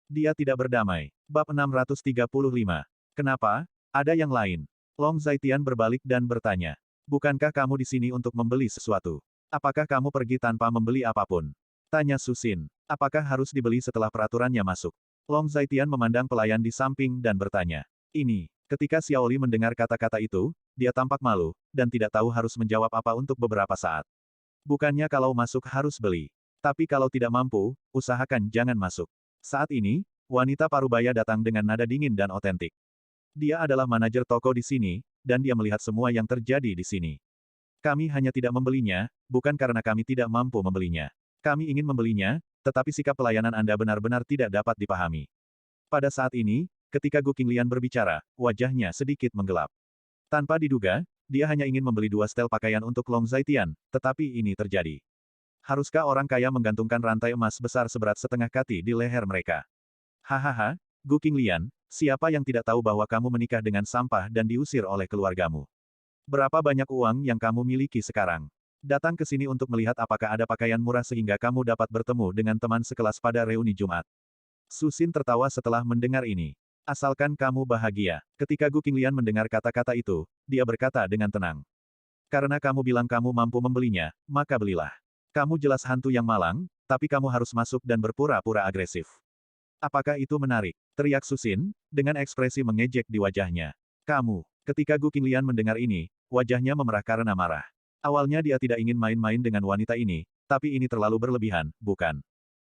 Dia tidak berdamai. Bab 635. Kenapa? Ada yang lain. Long Zaitian berbalik dan bertanya. Bukankah kamu di sini untuk membeli sesuatu? Apakah kamu pergi tanpa membeli apapun? Tanya Susin. Apakah harus dibeli setelah peraturannya masuk? Long Zaitian memandang pelayan di samping dan bertanya. Ini. Ketika Xiaoli mendengar kata-kata itu, dia tampak malu, dan tidak tahu harus menjawab apa untuk beberapa saat. Bukannya kalau masuk harus beli. Tapi kalau tidak mampu, usahakan jangan masuk. Saat ini, wanita parubaya datang dengan nada dingin dan otentik. Dia adalah manajer toko di sini, dan dia melihat semua yang terjadi di sini. Kami hanya tidak membelinya, bukan karena kami tidak mampu membelinya. Kami ingin membelinya, tetapi sikap pelayanan Anda benar-benar tidak dapat dipahami. Pada saat ini, ketika Gu Qinglian berbicara, wajahnya sedikit menggelap. Tanpa diduga, dia hanya ingin membeli 2 setel pakaian untuk Long Zaitian, tetapi ini terjadi. Haruskah orang kaya menggantungkan rantai emas besar seberat setengah kati di leher mereka? Hahaha, Gu Qinglian, siapa yang tidak tahu bahwa kamu menikah dengan sampah dan diusir oleh keluargamu? Berapa banyak uang yang kamu miliki sekarang? Datang ke sini untuk melihat apakah ada pakaian murah sehingga kamu dapat bertemu dengan teman sekelas pada reuni Jumat. Susin tertawa setelah mendengar ini. Asalkan kamu bahagia. Ketika Gu Qinglian mendengar kata-kata itu, dia berkata dengan tenang. Karena kamu bilang kamu mampu membelinya, maka belilah. Kamu jelas hantu yang malang, tapi kamu harus masuk dan berpura-pura agresif. Apakah itu menarik? Teriak Susin, dengan ekspresi mengejek di wajahnya. Kamu. Ketika Gu Qinglian mendengar ini, wajahnya memerah karena marah. Awalnya dia tidak ingin main-main dengan wanita ini, tapi ini terlalu berlebihan, bukan?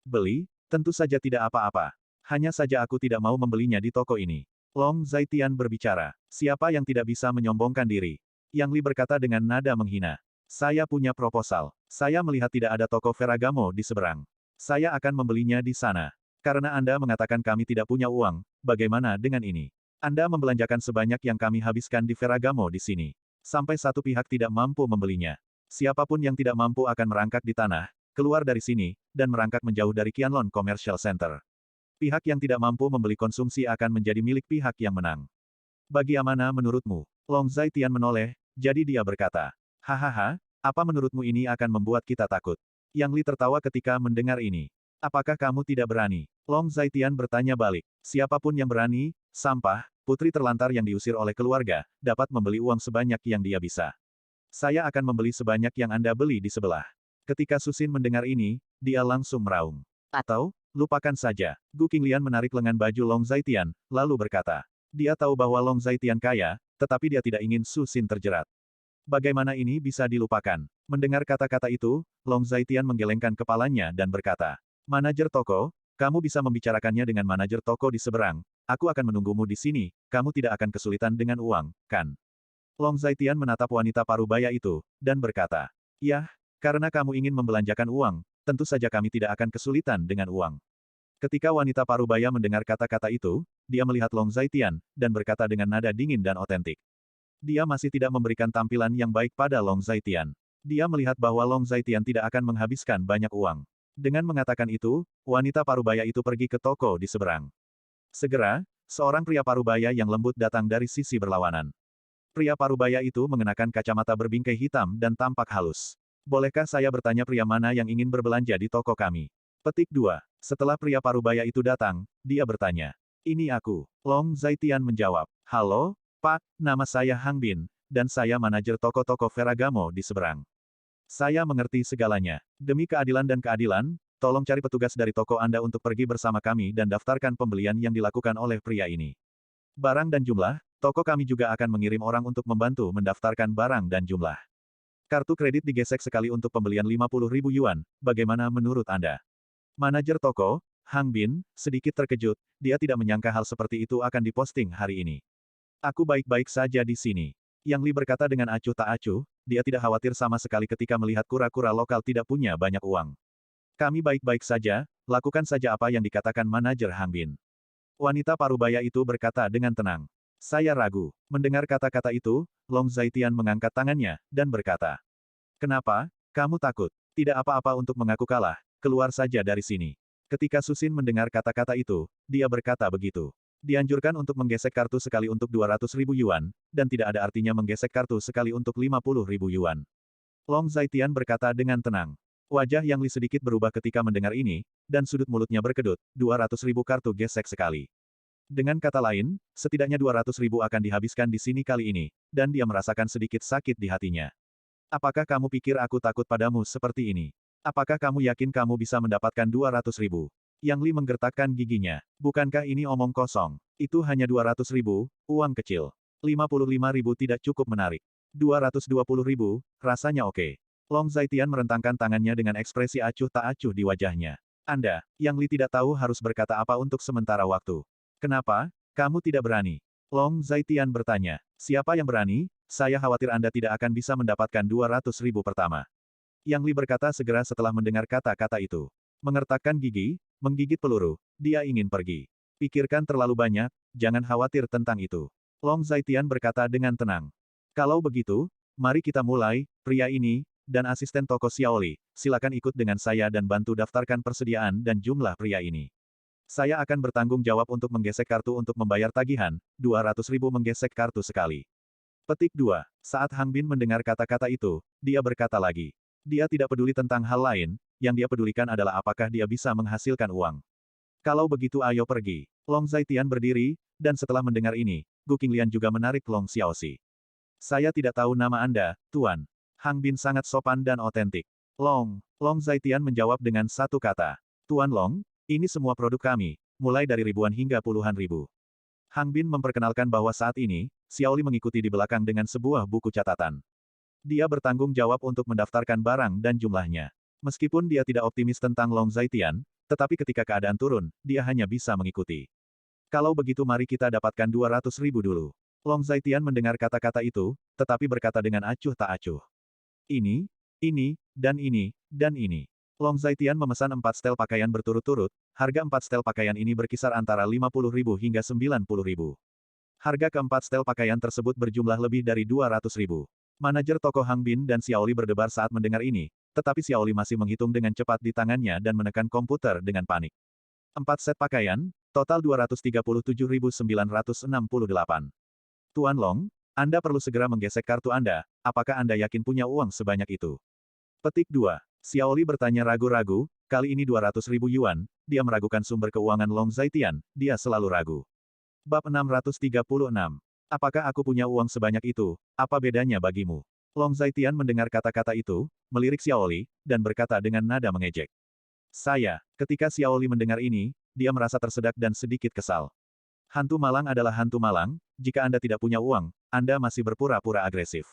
Beli? Tentu saja tidak apa-apa. Hanya saja aku tidak mau membelinya di toko ini. Long Zaitian berbicara. Siapa yang tidak bisa menyombongkan diri? Yang Li berkata dengan nada menghina. Saya punya proposal. Saya melihat tidak ada toko Ferragamo di seberang. Saya akan membelinya di sana. Karena Anda mengatakan kami tidak punya uang, bagaimana dengan ini? Anda membelanjakan sebanyak yang kami habiskan di Ferragamo di sini. Sampai satu pihak tidak mampu membelinya. Siapapun yang tidak mampu akan merangkak di tanah, keluar dari sini, dan merangkak menjauh dari Qianlong Commercial Center. Pihak yang tidak mampu membeli konsumsi akan menjadi milik pihak yang menang. Bagaimana menurutmu? Long Zaitian menoleh, jadi dia berkata. Hahaha, apa menurutmu ini akan membuat kita takut? Yang Li tertawa ketika mendengar ini. Apakah kamu tidak berani? Long Zaitian bertanya balik. Siapapun yang berani, sampah, putri terlantar yang diusir oleh keluarga, dapat membeli uang sebanyak yang dia bisa. Saya akan membeli sebanyak yang Anda beli di sebelah. Ketika Susin mendengar ini, dia langsung meraung. Atau, lupakan saja. Gu Qinglian menarik lengan baju Long Zaitian, lalu berkata. Dia tahu bahwa Long Zaitian kaya, tetapi dia tidak ingin Susin terjerat. Bagaimana ini bisa dilupakan? Mendengar kata-kata itu, Long Zaitian menggelengkan kepalanya dan berkata. Manajer toko, kamu bisa membicarakannya dengan manajer toko di seberang. Aku akan menunggumu di sini, kamu tidak akan kesulitan dengan uang, kan? Long Zaitian menatap wanita parubaya itu, dan berkata. Yah, karena kamu ingin membelanjakan uang, tentu saja kami tidak akan kesulitan dengan uang. Ketika wanita parubaya mendengar kata-kata itu, dia melihat Long Zaitian, dan berkata dengan nada dingin dan otentik. Dia masih tidak memberikan tampilan yang baik pada Long Zaitian. Dia melihat bahwa Long Zaitian tidak akan menghabiskan banyak uang. Dengan mengatakan itu, wanita parubaya itu pergi ke toko di seberang. Segera, seorang pria parubaya yang lembut datang dari sisi berlawanan. Pria parubaya itu mengenakan kacamata berbingkai hitam dan tampak halus. Bolehkah saya bertanya pria mana yang ingin berbelanja di toko kami? Petik 2. Setelah pria parubaya itu datang, dia bertanya. Ini aku. Long Zaitian menjawab. Halo, Pak, nama saya Hang Bin, dan saya manajer toko-toko Ferragamo di seberang. Saya mengerti segalanya. Demi keadilan dan keadilan, tolong cari petugas dari toko Anda untuk pergi bersama kami dan daftarkan pembelian yang dilakukan oleh pria ini. Barang dan jumlah, toko kami juga akan mengirim orang untuk membantu mendaftarkan barang dan jumlah. Kartu kredit digesek sekali untuk pembelian 50.000 yuan, bagaimana menurut Anda? Manajer toko, Hang Bin, sedikit terkejut, dia tidak menyangka hal seperti itu akan diposting hari ini. Aku baik-baik saja di sini. Yang Li berkata dengan acuh tak acuh, dia tidak khawatir sama sekali ketika melihat kura-kura lokal tidak punya banyak uang. Kami baik-baik saja, lakukan saja apa yang dikatakan manajer Hang Bin. Wanita parubaya itu berkata dengan tenang. Saya ragu. Mendengar kata-kata itu, Long Zaitian mengangkat tangannya, dan berkata. Kenapa? Kamu takut? Tidak apa-apa untuk mengaku kalah, keluar saja dari sini. Ketika Susin mendengar kata-kata itu, dia berkata begitu. Dianjurkan untuk menggesek kartu sekali untuk 200.000 yuan, dan tidak ada artinya menggesek kartu sekali untuk 50.000 yuan. Long Zaitian berkata dengan tenang. Wajah Yang Li sedikit berubah ketika mendengar ini, dan sudut mulutnya berkedut, 200.000 kartu gesek sekali. Dengan kata lain, setidaknya 200.000 akan dihabiskan di sini kali ini, dan dia merasakan sedikit sakit di hatinya. Apakah kamu pikir aku takut padamu seperti ini? Apakah kamu yakin kamu bisa mendapatkan 200.000? Yang Li menggertakkan giginya. Bukankah ini omong kosong? Itu hanya 200.000, uang kecil. 55.000 tidak cukup menarik. 220.000, rasanya oke. Long Zaitian merentangkan tangannya dengan ekspresi acuh tak acuh di wajahnya. Anda, Yang Li tidak tahu harus berkata apa untuk sementara waktu. Kenapa? Kamu tidak berani? Long Zaitian bertanya. Siapa yang berani? Saya khawatir Anda tidak akan bisa mendapatkan 200.000 pertama. Yang Li berkata segera setelah mendengar kata-kata itu. Mengertakkan gigi, menggigit peluru, dia ingin pergi. Pikirkan terlalu banyak, jangan khawatir tentang itu. Long Zaitian berkata dengan tenang. Kalau begitu, mari kita mulai, pria ini, dan asisten toko Xiaoli, silakan ikut dengan saya dan bantu daftarkan persediaan dan jumlah pria ini. Saya akan bertanggung jawab untuk menggesek kartu untuk membayar tagihan, 200.000 menggesek kartu sekali. Petik 2. Saat Hang Bin mendengar kata-kata itu, dia berkata lagi. Dia tidak peduli tentang hal lain, yang dia pedulikan adalah apakah dia bisa menghasilkan uang. Kalau begitu ayo pergi. Long Zaitian berdiri, dan setelah mendengar ini, Gu Qinglian juga menarik Long Xiaoxi. Saya tidak tahu nama Anda, Tuan. Hang Bin sangat sopan dan otentik. Long Zaitian menjawab dengan satu kata. Tuan Long, ini semua produk kami, mulai dari ribuan hingga puluhan ribu. Hang Bin memperkenalkan bahwa saat ini, Xiaoli mengikuti di belakang dengan sebuah buku catatan. Dia bertanggung jawab untuk mendaftarkan barang dan jumlahnya. Meskipun dia tidak optimis tentang Long Zaitian, tetapi ketika keadaan turun, dia hanya bisa mengikuti. Kalau begitu mari kita dapatkan 200.000 dulu. Long Zaitian mendengar kata-kata itu, tetapi berkata dengan acuh tak acuh. Ini, dan ini. Long Zaitian memesan 4 setel pakaian berturut-turut, harga 4 setel pakaian ini berkisar antara 50.000 hingga 90.000. Harga keempat setel pakaian tersebut berjumlah lebih dari 200.000. Manajer toko Hang Bin dan Xiaoli berdebar saat mendengar ini, tetapi Xiaoli masih menghitung dengan cepat di tangannya dan menekan komputer dengan panik. 4 set pakaian, total 237.968. Tuan Long, Anda perlu segera menggesek kartu Anda, apakah Anda yakin punya uang sebanyak itu? Petik 2. Xiaoli bertanya ragu-ragu, kali ini 200.000 yuan, dia meragukan sumber keuangan Long Zaitian, dia selalu ragu. Bab 636. Apakah aku punya uang sebanyak itu, apa bedanya bagimu? Long Zaitian mendengar kata-kata itu, melirik Xiaoli, dan berkata dengan nada mengejek. Ketika Xiaoli mendengar ini, dia merasa tersedak dan sedikit kesal. Hantu malang adalah hantu malang, jika Anda tidak punya uang, Anda masih berpura-pura agresif.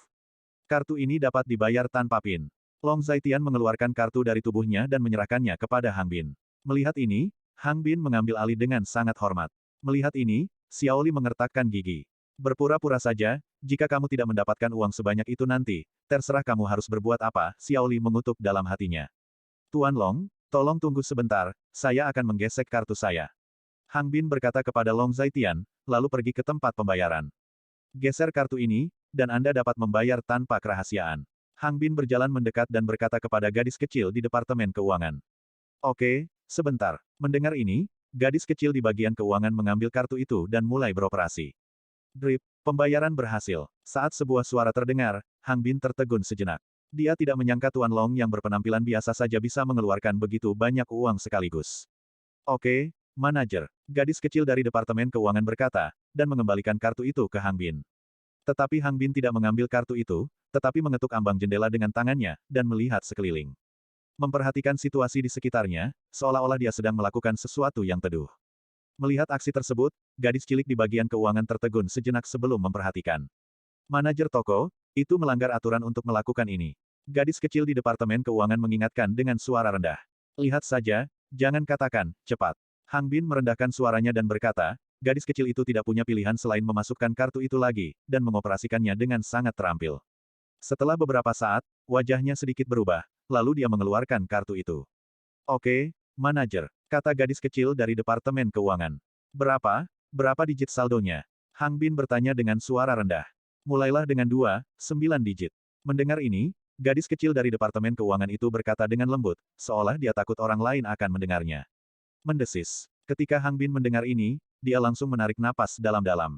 Kartu ini dapat dibayar tanpa PIN. Long Zaitian mengeluarkan kartu dari tubuhnya dan menyerahkannya kepada Hang Bin. Melihat ini, Hang Bin mengambil alih dengan sangat hormat. Melihat ini, Xiaoli mengertakkan gigi. Berpura-pura saja, jika kamu tidak mendapatkan uang sebanyak itu nanti, terserah kamu harus berbuat apa, Xiaoli mengutuk dalam hatinya. Tuan Long, tolong tunggu sebentar, saya akan menggesek kartu saya. Hang Bin berkata kepada Long Zaitian, lalu pergi ke tempat pembayaran. Geser kartu ini, dan Anda dapat membayar tanpa kerahasiaan. Hang Bin berjalan mendekat dan berkata kepada gadis kecil di Departemen Keuangan. Oke, sebentar. Mendengar ini, gadis kecil di bagian keuangan mengambil kartu itu dan mulai beroperasi. Drip, pembayaran berhasil. Saat sebuah suara terdengar, Hang Bin tertegun sejenak. Dia tidak menyangka Tuan Long yang berpenampilan biasa saja bisa mengeluarkan begitu banyak uang sekaligus. Oke, manajer. Gadis kecil dari Departemen Keuangan berkata, dan mengembalikan kartu itu ke Hang Bin. Tetapi Hang Bin tidak mengambil kartu itu, tetapi mengetuk ambang jendela dengan tangannya, dan melihat sekeliling. Memperhatikan situasi di sekitarnya, seolah-olah dia sedang melakukan sesuatu yang teduh. Melihat aksi tersebut, gadis cilik di bagian keuangan tertegun sejenak sebelum memperhatikan. Manajer toko, itu melanggar aturan untuk melakukan ini. Gadis kecil di Departemen Keuangan mengingatkan dengan suara rendah. Lihat saja, jangan katakan, cepat. Hang Bin merendahkan suaranya dan berkata, gadis kecil itu tidak punya pilihan selain memasukkan kartu itu lagi, dan mengoperasikannya dengan sangat terampil. Setelah beberapa saat, wajahnya sedikit berubah, lalu dia mengeluarkan kartu itu. Oke, manajer, kata gadis kecil dari Departemen Keuangan. Berapa digit saldonya? Hang Bin bertanya dengan suara rendah. Mulailah dengan 9 digit. Mendengar ini, gadis kecil dari Departemen Keuangan itu berkata dengan lembut, seolah dia takut orang lain akan mendengarnya. Mendesis. Ketika Hang Bin mendengar ini, dia langsung menarik napas dalam-dalam.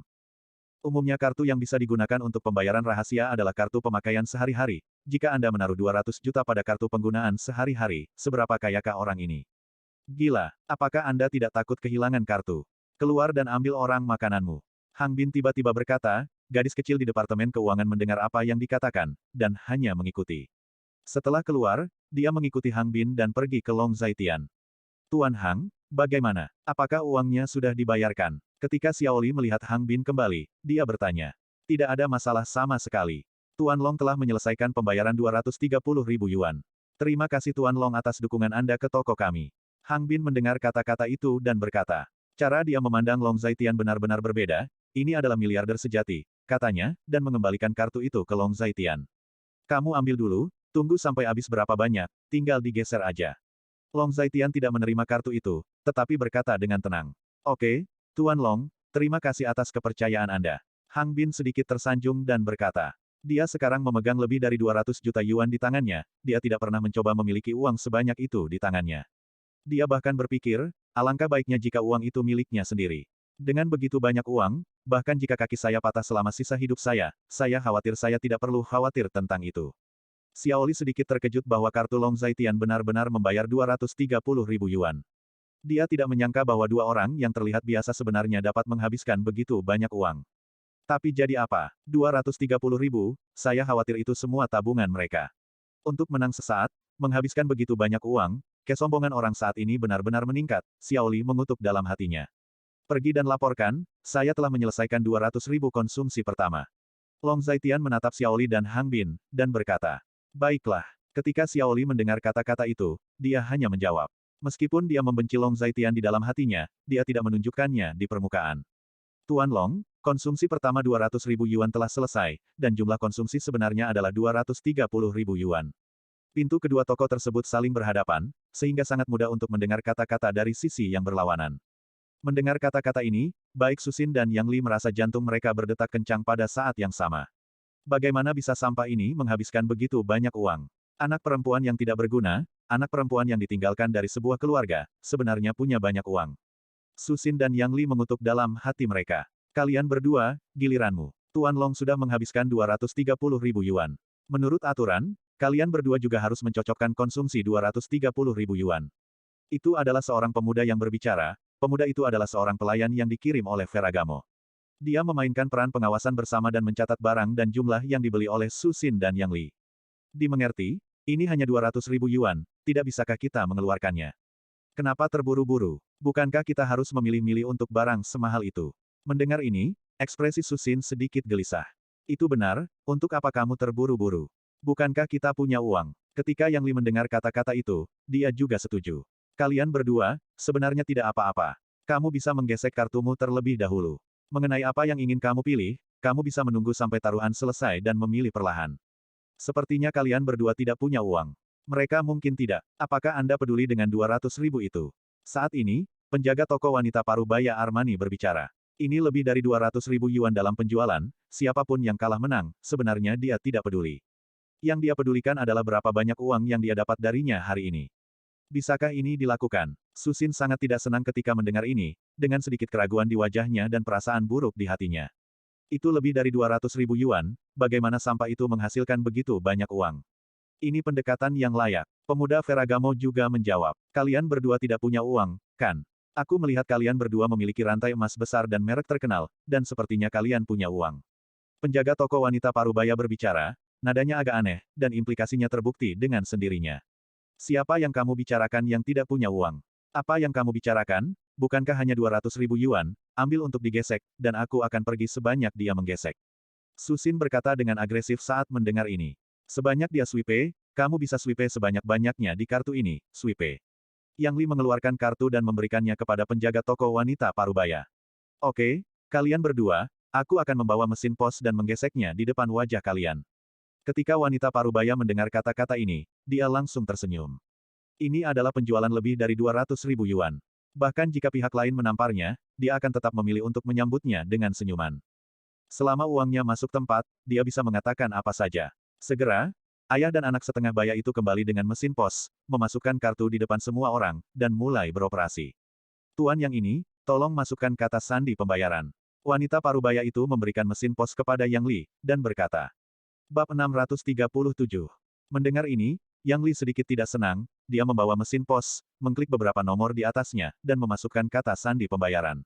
Umumnya kartu yang bisa digunakan untuk pembayaran rahasia adalah kartu pemakaian sehari-hari. Jika Anda menaruh 200 juta pada kartu penggunaan sehari-hari, seberapa kayakah orang ini? Gila, apakah Anda tidak takut kehilangan kartu? Keluar dan ambil orang makananmu. Hang Bin tiba-tiba berkata, gadis kecil di Departemen Keuangan mendengar apa yang dikatakan, dan hanya mengikuti. Setelah keluar, dia mengikuti Hang Bin dan pergi ke Long Zaitian. Tuan Hang, bagaimana? Apakah uangnya sudah dibayarkan? Ketika Xiaoli melihat Hang Bin kembali, dia bertanya. Tidak ada masalah sama sekali. Tuan Long telah menyelesaikan pembayaran 230.000 yuan. Terima kasih Tuan Long atas dukungan Anda ke toko kami. Hang Bin mendengar kata-kata itu dan berkata. Cara dia memandang Long Zaitian benar-benar berbeda, ini adalah miliarder sejati, katanya, dan mengembalikan kartu itu ke Long Zaitian. Kamu ambil dulu, tunggu sampai habis berapa banyak, tinggal digeser aja. Long Zaitian tidak menerima kartu itu, tetapi berkata dengan tenang. Oke, Tuan Long, terima kasih atas kepercayaan Anda. Hang Bin sedikit tersanjung dan berkata. Dia sekarang memegang lebih dari 200 juta yuan di tangannya, dia tidak pernah mencoba memiliki uang sebanyak itu di tangannya. Dia bahkan berpikir, alangkah baiknya jika uang itu miliknya sendiri. Dengan begitu banyak uang, bahkan jika kaki saya patah selama sisa hidup saya khawatir saya tidak perlu khawatir tentang itu. Xiaoli sedikit terkejut bahwa kartu Long Zaitian benar-benar membayar 230.000 yuan. Dia tidak menyangka bahwa dua orang yang terlihat biasa sebenarnya dapat menghabiskan begitu banyak uang. Tapi jadi apa? 230.000, saya khawatir itu semua tabungan mereka. Untuk menang sesaat, menghabiskan begitu banyak uang, kesombongan orang saat ini benar-benar meningkat, Xiaoli mengutuk dalam hatinya. Pergi dan laporkan, saya telah menyelesaikan 200.000 konsumsi pertama. Long Zaitian menatap Xiaoli dan Hang Bin, dan berkata, baiklah. Ketika Xiaoli mendengar kata-kata itu, dia hanya menjawab. Meskipun dia membenci Long Zaitian di dalam hatinya, dia tidak menunjukkannya di permukaan. Tuan Long, konsumsi pertama 200.000 yuan telah selesai, dan jumlah konsumsi sebenarnya adalah 230.000 yuan. Pintu kedua toko tersebut saling berhadapan, sehingga sangat mudah untuk mendengar kata-kata dari sisi yang berlawanan. Mendengar kata-kata ini, baik Susin dan Yang Li merasa jantung mereka berdetak kencang pada saat yang sama. Bagaimana bisa sampah ini menghabiskan begitu banyak uang? Anak perempuan yang tidak berguna, anak perempuan yang ditinggalkan dari sebuah keluarga, sebenarnya punya banyak uang. Susin dan Yang Li mengutuk dalam hati mereka. Kalian berdua, giliranmu. Tuan Long sudah menghabiskan 230.000 yuan. Menurut aturan, kalian berdua juga harus mencocokkan konsumsi 230.000 yuan. Itu adalah seorang pemuda yang berbicara. Pemuda itu adalah seorang pelayan yang dikirim oleh Ferragamo. Dia memainkan peran pengawasan bersama dan mencatat barang dan jumlah yang dibeli oleh Susin dan Yang Li. Dimengerti, ini hanya 200.000 yuan, tidak bisakah kita mengeluarkannya? Kenapa terburu-buru? Bukankah kita harus memilih-milih untuk barang semahal itu? Mendengar ini, ekspresi Susin sedikit gelisah. Itu benar, untuk apa kamu terburu-buru? Bukankah kita punya uang? Ketika Yang Li mendengar kata-kata itu, dia juga setuju. Kalian berdua, sebenarnya tidak apa-apa. Kamu bisa menggesek kartumu terlebih dahulu. Mengenai apa yang ingin kamu pilih, kamu bisa menunggu sampai taruhan selesai dan memilih perlahan. Sepertinya kalian berdua tidak punya uang. Mereka mungkin tidak. Apakah Anda peduli dengan 200.000 itu? Saat ini, penjaga toko wanita Parubaya Armani berbicara. Ini lebih dari 200.000 yuan dalam penjualan, siapapun yang kalah menang, sebenarnya dia tidak peduli. Yang dia pedulikan adalah berapa banyak uang yang dia dapat darinya hari ini. Bisakah ini dilakukan? Susin sangat tidak senang ketika mendengar ini, dengan sedikit keraguan di wajahnya dan perasaan buruk di hatinya. Itu lebih dari 200.000 yuan, bagaimana sampah itu menghasilkan begitu banyak uang? Ini pendekatan yang layak. Pemuda Ferragamo juga menjawab. Kalian berdua tidak punya uang, kan? Aku melihat kalian berdua memiliki rantai emas besar dan merek terkenal, dan sepertinya kalian punya uang. Penjaga toko wanita Parubaya berbicara, nadanya agak aneh, dan implikasinya terbukti dengan sendirinya. Siapa yang kamu bicarakan yang tidak punya uang? Apa yang kamu bicarakan? Bukankah hanya 200.000 yuan? Ambil untuk digesek, dan aku akan pergi sebanyak dia menggesek. Susin berkata dengan agresif saat mendengar ini. Sebanyak dia swipe, kamu bisa swipe sebanyak-banyaknya di kartu ini, swipe. Yang Li mengeluarkan kartu dan memberikannya kepada penjaga toko wanita Parubaya. Oke, kalian berdua, aku akan membawa mesin pos dan menggeseknya di depan wajah kalian. Ketika wanita Parubaya mendengar kata-kata ini, dia langsung tersenyum. Ini adalah penjualan lebih dari 200.000 yuan. Bahkan jika pihak lain menamparnya, dia akan tetap memilih untuk menyambutnya dengan senyuman. Selama uangnya masuk tempat, dia bisa mengatakan apa saja. Segera, ayah dan anak setengah baya itu kembali dengan mesin pos, memasukkan kartu di depan semua orang, dan mulai beroperasi. Tuan yang ini, tolong masukkan kata sandi pembayaran. Wanita Parubaya itu memberikan mesin pos kepada Yang Li, dan berkata. Bab 637. Mendengar ini, Yang Li sedikit tidak senang, dia membawa mesin pos, mengklik beberapa nomor di atasnya, dan memasukkan kata sandi pembayaran.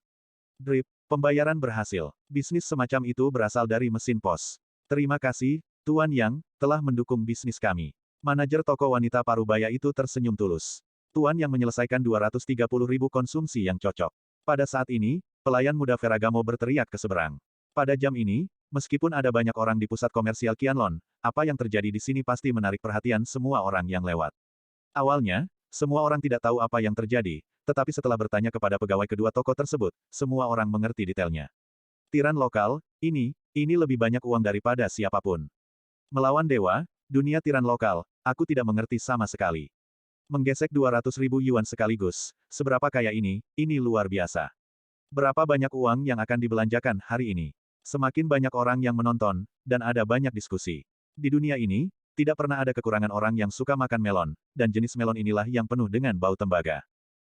Drip, pembayaran berhasil. Bisnis semacam itu berasal dari mesin pos. Terima kasih, Tuan Yang, telah mendukung bisnis kami. Manajer toko wanita Parubaya itu tersenyum tulus. Tuan Yang menyelesaikan 230.000 konsumsi yang cocok. Pada saat ini, pelayan muda Ferragamo berteriak ke seberang. Pada jam ini, meskipun ada banyak orang di pusat komersial Qianlong, apa yang terjadi di sini pasti menarik perhatian semua orang yang lewat. Awalnya, semua orang tidak tahu apa yang terjadi, tetapi setelah bertanya kepada pegawai kedua toko tersebut, semua orang mengerti detailnya. Tiran lokal, ini lebih banyak uang daripada siapapun. Melawan dewa, dunia tiran lokal, aku tidak mengerti sama sekali. Menggesek 200.000 yuan sekaligus, seberapa kaya ini luar biasa. Berapa banyak uang yang akan dibelanjakan hari ini? Semakin banyak orang yang menonton, dan ada banyak diskusi. Di dunia ini, tidak pernah ada kekurangan orang yang suka makan melon, dan jenis melon inilah yang penuh dengan bau tembaga.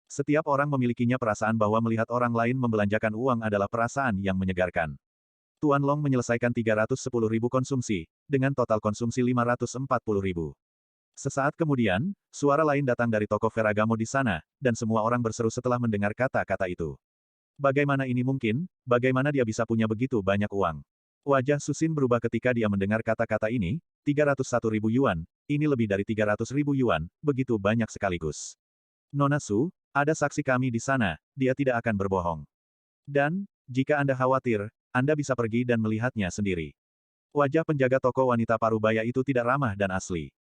Setiap orang memilikinya perasaan bahwa melihat orang lain membelanjakan uang adalah perasaan yang menyegarkan. Tuan Long menyelesaikan 310.000 konsumsi, dengan total konsumsi 540.000. Sesaat kemudian, suara lain datang dari toko Ferragamo di sana, dan semua orang berseru setelah mendengar kata-kata itu. Bagaimana ini mungkin? Bagaimana dia bisa punya begitu banyak uang? Wajah Susin berubah ketika dia mendengar kata-kata ini, 301.000 yuan, ini lebih dari 300.000 yuan, begitu banyak sekaligus. Nona Su, ada saksi kami di sana, dia tidak akan berbohong. Dan, jika Anda khawatir, Anda bisa pergi dan melihatnya sendiri. Wajah penjaga toko wanita parubaya itu tidak ramah dan asli.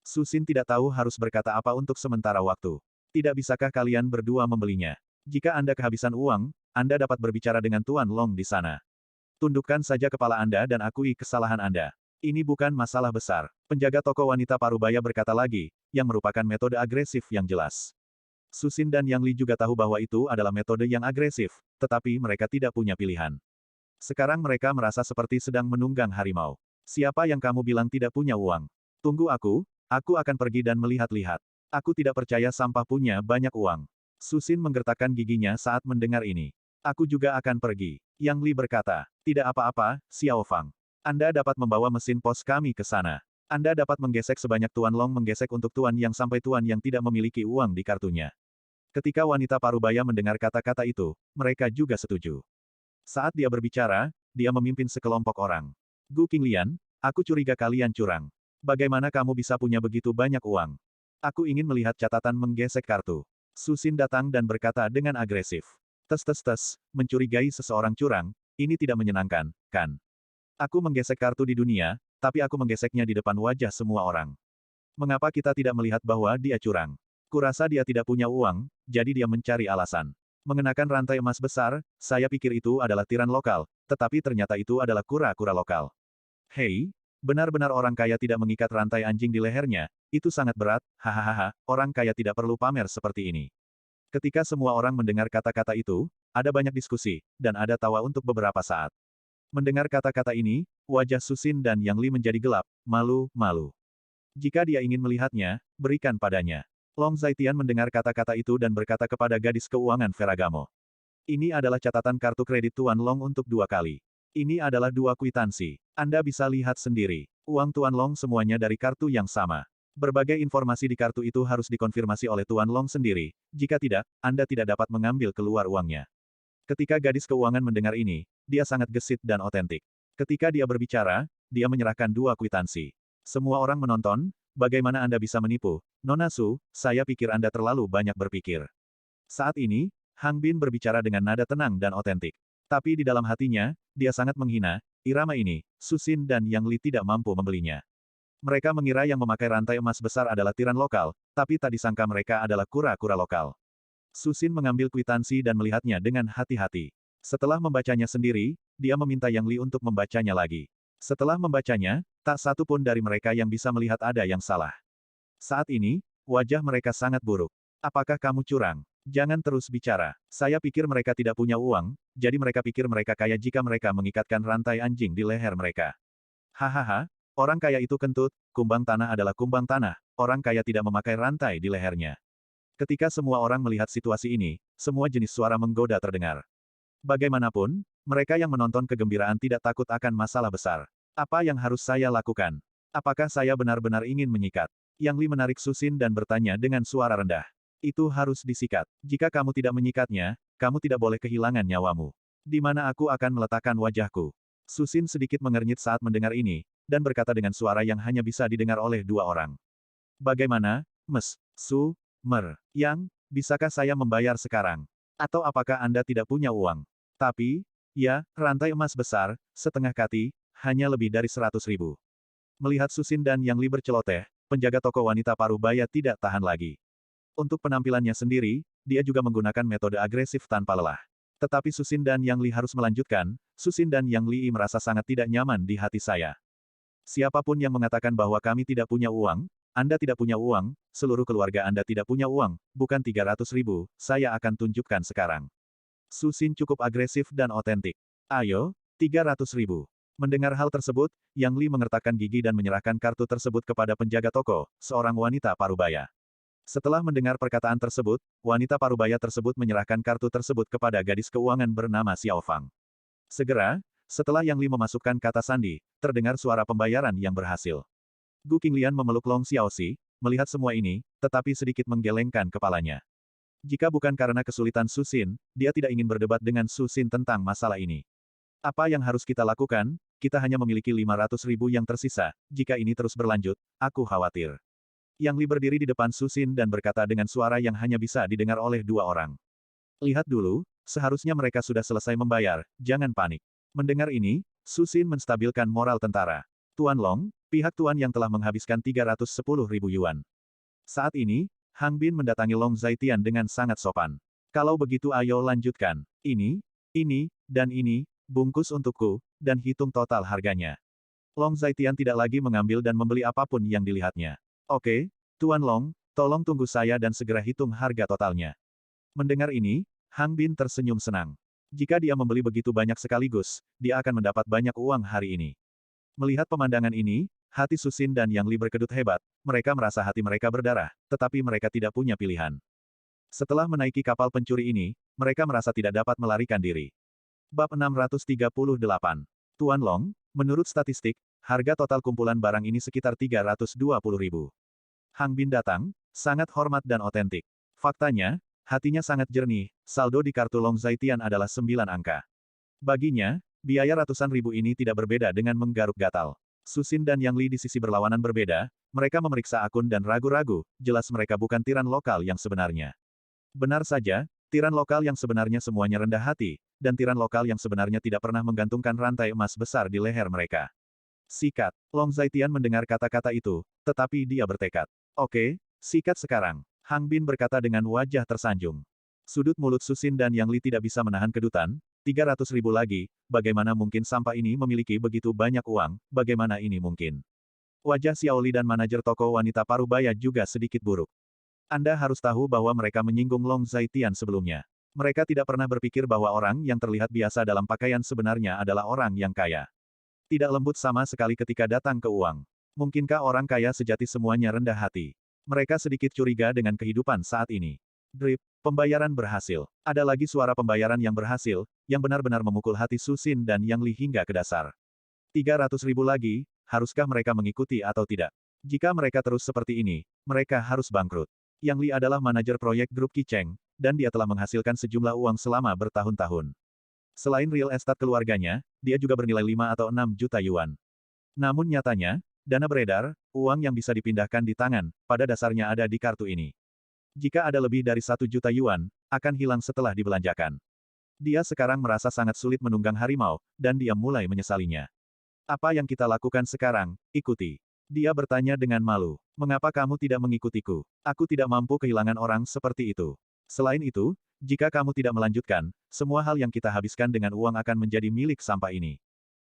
Susin tidak tahu harus berkata apa untuk sementara waktu. Tidak bisakah kalian berdua membelinya? Jika Anda kehabisan uang, Anda dapat berbicara dengan Tuan Long di sana. Tundukkan saja kepala Anda dan akui kesalahan Anda. Ini bukan masalah besar. Penjaga toko wanita parubaya berkata lagi, yang merupakan metode agresif yang jelas. Susin dan Yang Li juga tahu bahwa itu adalah metode yang agresif, tetapi mereka tidak punya pilihan. Sekarang mereka merasa seperti sedang menunggang harimau. Siapa yang kamu bilang tidak punya uang? Tunggu aku akan pergi dan melihat-lihat. Aku tidak percaya sampah punya banyak uang. Susin menggertakkan giginya saat mendengar ini. Aku juga akan pergi. Yang Li berkata, tidak apa-apa, Xiao Fang. Anda dapat membawa mesin pos kami ke sana. Anda dapat menggesek sebanyak Tuan Long menggesek untuk Tuan Yang sampai Tuan Yang tidak memiliki uang di kartunya. Ketika wanita parubaya mendengar kata-kata itu, mereka juga setuju. Saat dia berbicara, dia memimpin sekelompok orang. Gu Qinglian, aku curiga kalian curang. Bagaimana kamu bisa punya begitu banyak uang? Aku ingin melihat catatan menggesek kartu. Susin datang dan berkata dengan agresif. Tes, mencurigai seseorang curang, ini tidak menyenangkan, kan? Aku menggesek kartu di dunia, tapi aku menggeseknya di depan wajah semua orang. Mengapa kita tidak melihat bahwa dia curang? Kurasa dia tidak punya uang, jadi dia mencari alasan. Mengenakan rantai emas besar, saya pikir itu adalah tiran lokal, tetapi ternyata itu adalah kura-kura lokal. Hei, benar-benar orang kaya tidak mengikat rantai anjing di lehernya, itu sangat berat, hahaha, orang kaya tidak perlu pamer seperti ini. Ketika semua orang mendengar kata-kata itu, ada banyak diskusi, dan ada tawa untuk beberapa saat. Mendengar kata-kata ini, wajah Susin dan Yang Li menjadi gelap, malu. Jika dia ingin melihatnya, berikan padanya. Long Zaitian mendengar kata-kata itu dan berkata kepada gadis keuangan Ferragamo. Ini adalah catatan kartu kredit Tuan Long untuk 2 kali. Ini adalah 2 kwitansi. Anda bisa lihat sendiri. Uang Tuan Long semuanya dari kartu yang sama. Berbagai informasi di kartu itu harus dikonfirmasi oleh Tuan Long sendiri, jika tidak, Anda tidak dapat mengambil keluar uangnya. Ketika gadis keuangan mendengar ini, dia sangat gesit dan otentik. Ketika dia berbicara, dia menyerahkan 2 kwitansi. Semua orang menonton, bagaimana Anda bisa menipu? Nona Su, saya pikir Anda terlalu banyak berpikir. Saat ini, Hang Bin berbicara dengan nada tenang dan otentik. Tapi di dalam hatinya, dia sangat menghina, irama ini, Susin dan Yang Li tidak mampu membelinya. Mereka mengira yang memakai rantai emas besar adalah tiran lokal, tapi tak disangka mereka adalah kura-kura lokal. Susin mengambil kwitansi dan melihatnya dengan hati-hati. Setelah membacanya sendiri, dia meminta Yang Li untuk membacanya lagi. Setelah membacanya, tak satu pun dari mereka yang bisa melihat ada yang salah. Saat ini, wajah mereka sangat buruk. Apakah kamu curang? Jangan terus bicara. Saya pikir mereka tidak punya uang, jadi mereka pikir mereka kaya jika mereka mengikatkan rantai anjing di leher mereka. Hahaha, orang kaya itu kentut, kumbang tanah adalah kumbang tanah, orang kaya tidak memakai rantai di lehernya. Ketika semua orang melihat situasi ini, semua jenis suara menggoda terdengar. Bagaimanapun, mereka yang menonton kegembiraan tidak takut akan masalah besar. Apa yang harus saya lakukan? Apakah saya benar-benar ingin menyikat? Yang Li menarik Susin dan bertanya dengan suara rendah. Itu harus disikat. Jika kamu tidak menyikatnya, kamu tidak boleh kehilangan nyawamu. Di mana aku akan meletakkan wajahku? Susin sedikit mengernyit saat mendengar ini, dan berkata dengan suara yang hanya bisa didengar oleh 2 orang. Bagaimana, Mes, Su, Mer, Yang, bisakah saya membayar sekarang? Atau apakah Anda tidak punya uang? Tapi, ya, rantai emas besar, setengah kati, hanya lebih dari 100.000. Melihat Susin dan Yang Li berceloteh, penjaga toko wanita parubaya tidak tahan lagi. Untuk penampilannya sendiri, dia juga menggunakan metode agresif tanpa lelah. Tetapi Susin dan Yang Li harus melanjutkan, Susin dan Yang Li merasa sangat tidak nyaman di hati saya. Siapapun yang mengatakan bahwa kami tidak punya uang, Anda tidak punya uang, seluruh keluarga Anda tidak punya uang, bukan 300.000, saya akan tunjukkan sekarang. Susin cukup agresif dan otentik. Ayo, 300.000. Mendengar hal tersebut, Yang Li mengertakkan gigi dan menyerahkan kartu tersebut kepada penjaga toko, seorang wanita parubaya. Setelah mendengar perkataan tersebut, wanita parubaya tersebut menyerahkan kartu tersebut kepada gadis keuangan bernama Xiao Fang. Segera, setelah Yang Li memasukkan kata sandi, terdengar suara pembayaran yang berhasil. Gu Qinglian memeluk Long Xiaoxi, melihat semua ini, tetapi sedikit menggelengkan kepalanya. Jika bukan karena kesulitan Su Xin, dia tidak ingin berdebat dengan Su Xin tentang masalah ini. Apa yang harus kita lakukan? Kita hanya memiliki 500.000 yang tersisa, jika ini terus berlanjut, aku khawatir. Yang Li berdiri di depan Su Xin dan berkata dengan suara yang hanya bisa didengar oleh dua orang. Lihat dulu, seharusnya mereka sudah selesai membayar, jangan panik. Mendengar ini, Su Xin menstabilkan moral tentara. Tuan Long, pihak Tuan yang telah menghabiskan 310.000 yuan. Saat ini, Hang Bin mendatangi Long Zaitian dengan sangat sopan. Kalau begitu ayo lanjutkan. Ini, dan ini, bungkus untukku, dan hitung total harganya. Long Zaitian tidak lagi mengambil dan membeli apapun yang dilihatnya. Oke, Tuan Long, tolong tunggu saya dan segera hitung harga totalnya. Mendengar ini, Hang Bin tersenyum senang. Jika dia membeli begitu banyak sekaligus, dia akan mendapat banyak uang hari ini. Melihat pemandangan ini, hati Su Xin dan Yang Li berkedut hebat, mereka merasa hati mereka berdarah, tetapi mereka tidak punya pilihan. Setelah menaiki kapal pencuri ini, mereka merasa tidak dapat melarikan diri. Bab 638. Tuan Long, menurut statistik, harga total kumpulan barang ini sekitar 320.000. Hang Bin datang, sangat hormat dan otentik. Faktanya, hatinya sangat jernih, saldo di kartu Long Zaitian adalah 9 angka. Baginya, biaya ratusan ribu ini tidak berbeda dengan menggaruk gatal. Su Xin dan Yang Li di sisi berlawanan berbeda, mereka memeriksa akun dan ragu-ragu, jelas mereka bukan tiran lokal yang sebenarnya. Benar saja, tiran lokal yang sebenarnya semuanya rendah hati, dan tiran lokal yang sebenarnya tidak pernah menggantungkan rantai emas besar di leher mereka. Sikat. Long Zaitian mendengar kata-kata itu, tetapi dia bertekad. Oke, sikat sekarang. Hang Bin berkata dengan wajah tersanjung. Sudut mulut Su Xin dan Yang Li tidak bisa menahan kedutan, 300.000 lagi, bagaimana mungkin sampah ini memiliki begitu banyak uang, bagaimana ini mungkin? Wajah Xiao Li dan manajer toko wanita parubaya juga sedikit buruk. Anda harus tahu bahwa mereka menyinggung Long Zaitian sebelumnya. Mereka tidak pernah berpikir bahwa orang yang terlihat biasa dalam pakaian sebenarnya adalah orang yang kaya. Tidak lembut sama sekali ketika datang ke uang. Mungkinkah orang kaya sejati semuanya rendah hati? Mereka sedikit curiga dengan kehidupan saat ini. Drip, pembayaran berhasil. Ada lagi suara pembayaran yang berhasil, yang benar-benar memukul hati Su Xin dan Yang Li hingga ke dasar. 300.000 lagi, haruskah mereka mengikuti atau tidak? Jika mereka terus seperti ini, mereka harus bangkrut. Yang Li adalah manajer proyek grup Kicheng, dan dia telah menghasilkan sejumlah uang selama bertahun-tahun. Selain real estate keluarganya, dia juga bernilai 5 atau 6 juta yuan. Namun nyatanya, dana beredar, uang yang bisa dipindahkan di tangan, pada dasarnya ada di kartu ini. Jika ada lebih dari 1 juta yuan, akan hilang setelah dibelanjakan. Dia sekarang merasa sangat sulit menunggang harimau, dan dia mulai menyesalinya. Apa yang kita lakukan sekarang? Ikuti. Dia bertanya dengan malu. Mengapa kamu tidak mengikutiku? Aku tidak mampu kehilangan orang seperti itu. Selain itu, jika kamu tidak melanjutkan, semua hal yang kita habiskan dengan uang akan menjadi milik sampah ini.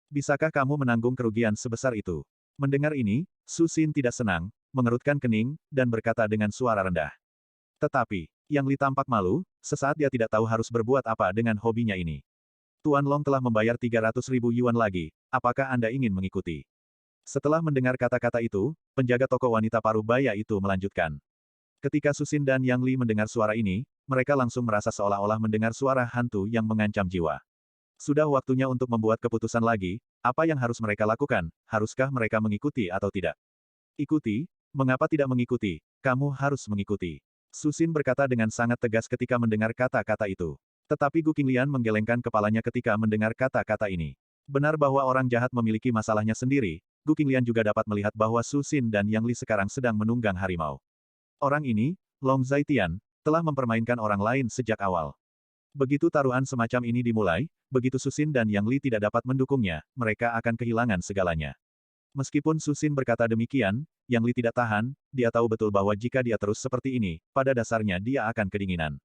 Bisakah kamu menanggung kerugian sebesar itu? Mendengar ini, Su Xin tidak senang, mengerutkan kening, dan berkata dengan suara rendah. Tetapi, Yang Li tampak malu, sesaat dia tidak tahu harus berbuat apa dengan hobinya ini. Tuan Long telah membayar 300.000 yuan lagi, apakah Anda ingin mengikuti? Setelah mendengar kata-kata itu, penjaga toko wanita parubaya itu melanjutkan. Ketika Su Xin dan Yang Li mendengar suara ini, mereka langsung merasa seolah-olah mendengar suara hantu yang mengancam jiwa. Sudah waktunya untuk membuat keputusan lagi, apa yang harus mereka lakukan, haruskah mereka mengikuti atau tidak? Ikuti, mengapa tidak mengikuti? Kamu harus mengikuti. Su Xin berkata dengan sangat tegas ketika mendengar kata-kata itu. Tetapi Gu Qinglian menggelengkan kepalanya ketika mendengar kata-kata ini. Benar bahwa orang jahat memiliki masalahnya sendiri, Gu Qinglian juga dapat melihat bahwa Su Xin dan Yang Li sekarang sedang menunggang harimau. Orang ini, Long Zaitian, telah mempermainkan orang lain sejak awal. Begitu taruhan semacam ini dimulai, begitu Su Xin dan Yang Li tidak dapat mendukungnya, mereka akan kehilangan segalanya. Meskipun Su Xin berkata demikian, Yang Li tidak tahan, dia tahu betul bahwa jika dia terus seperti ini, pada dasarnya dia akan kedinginan.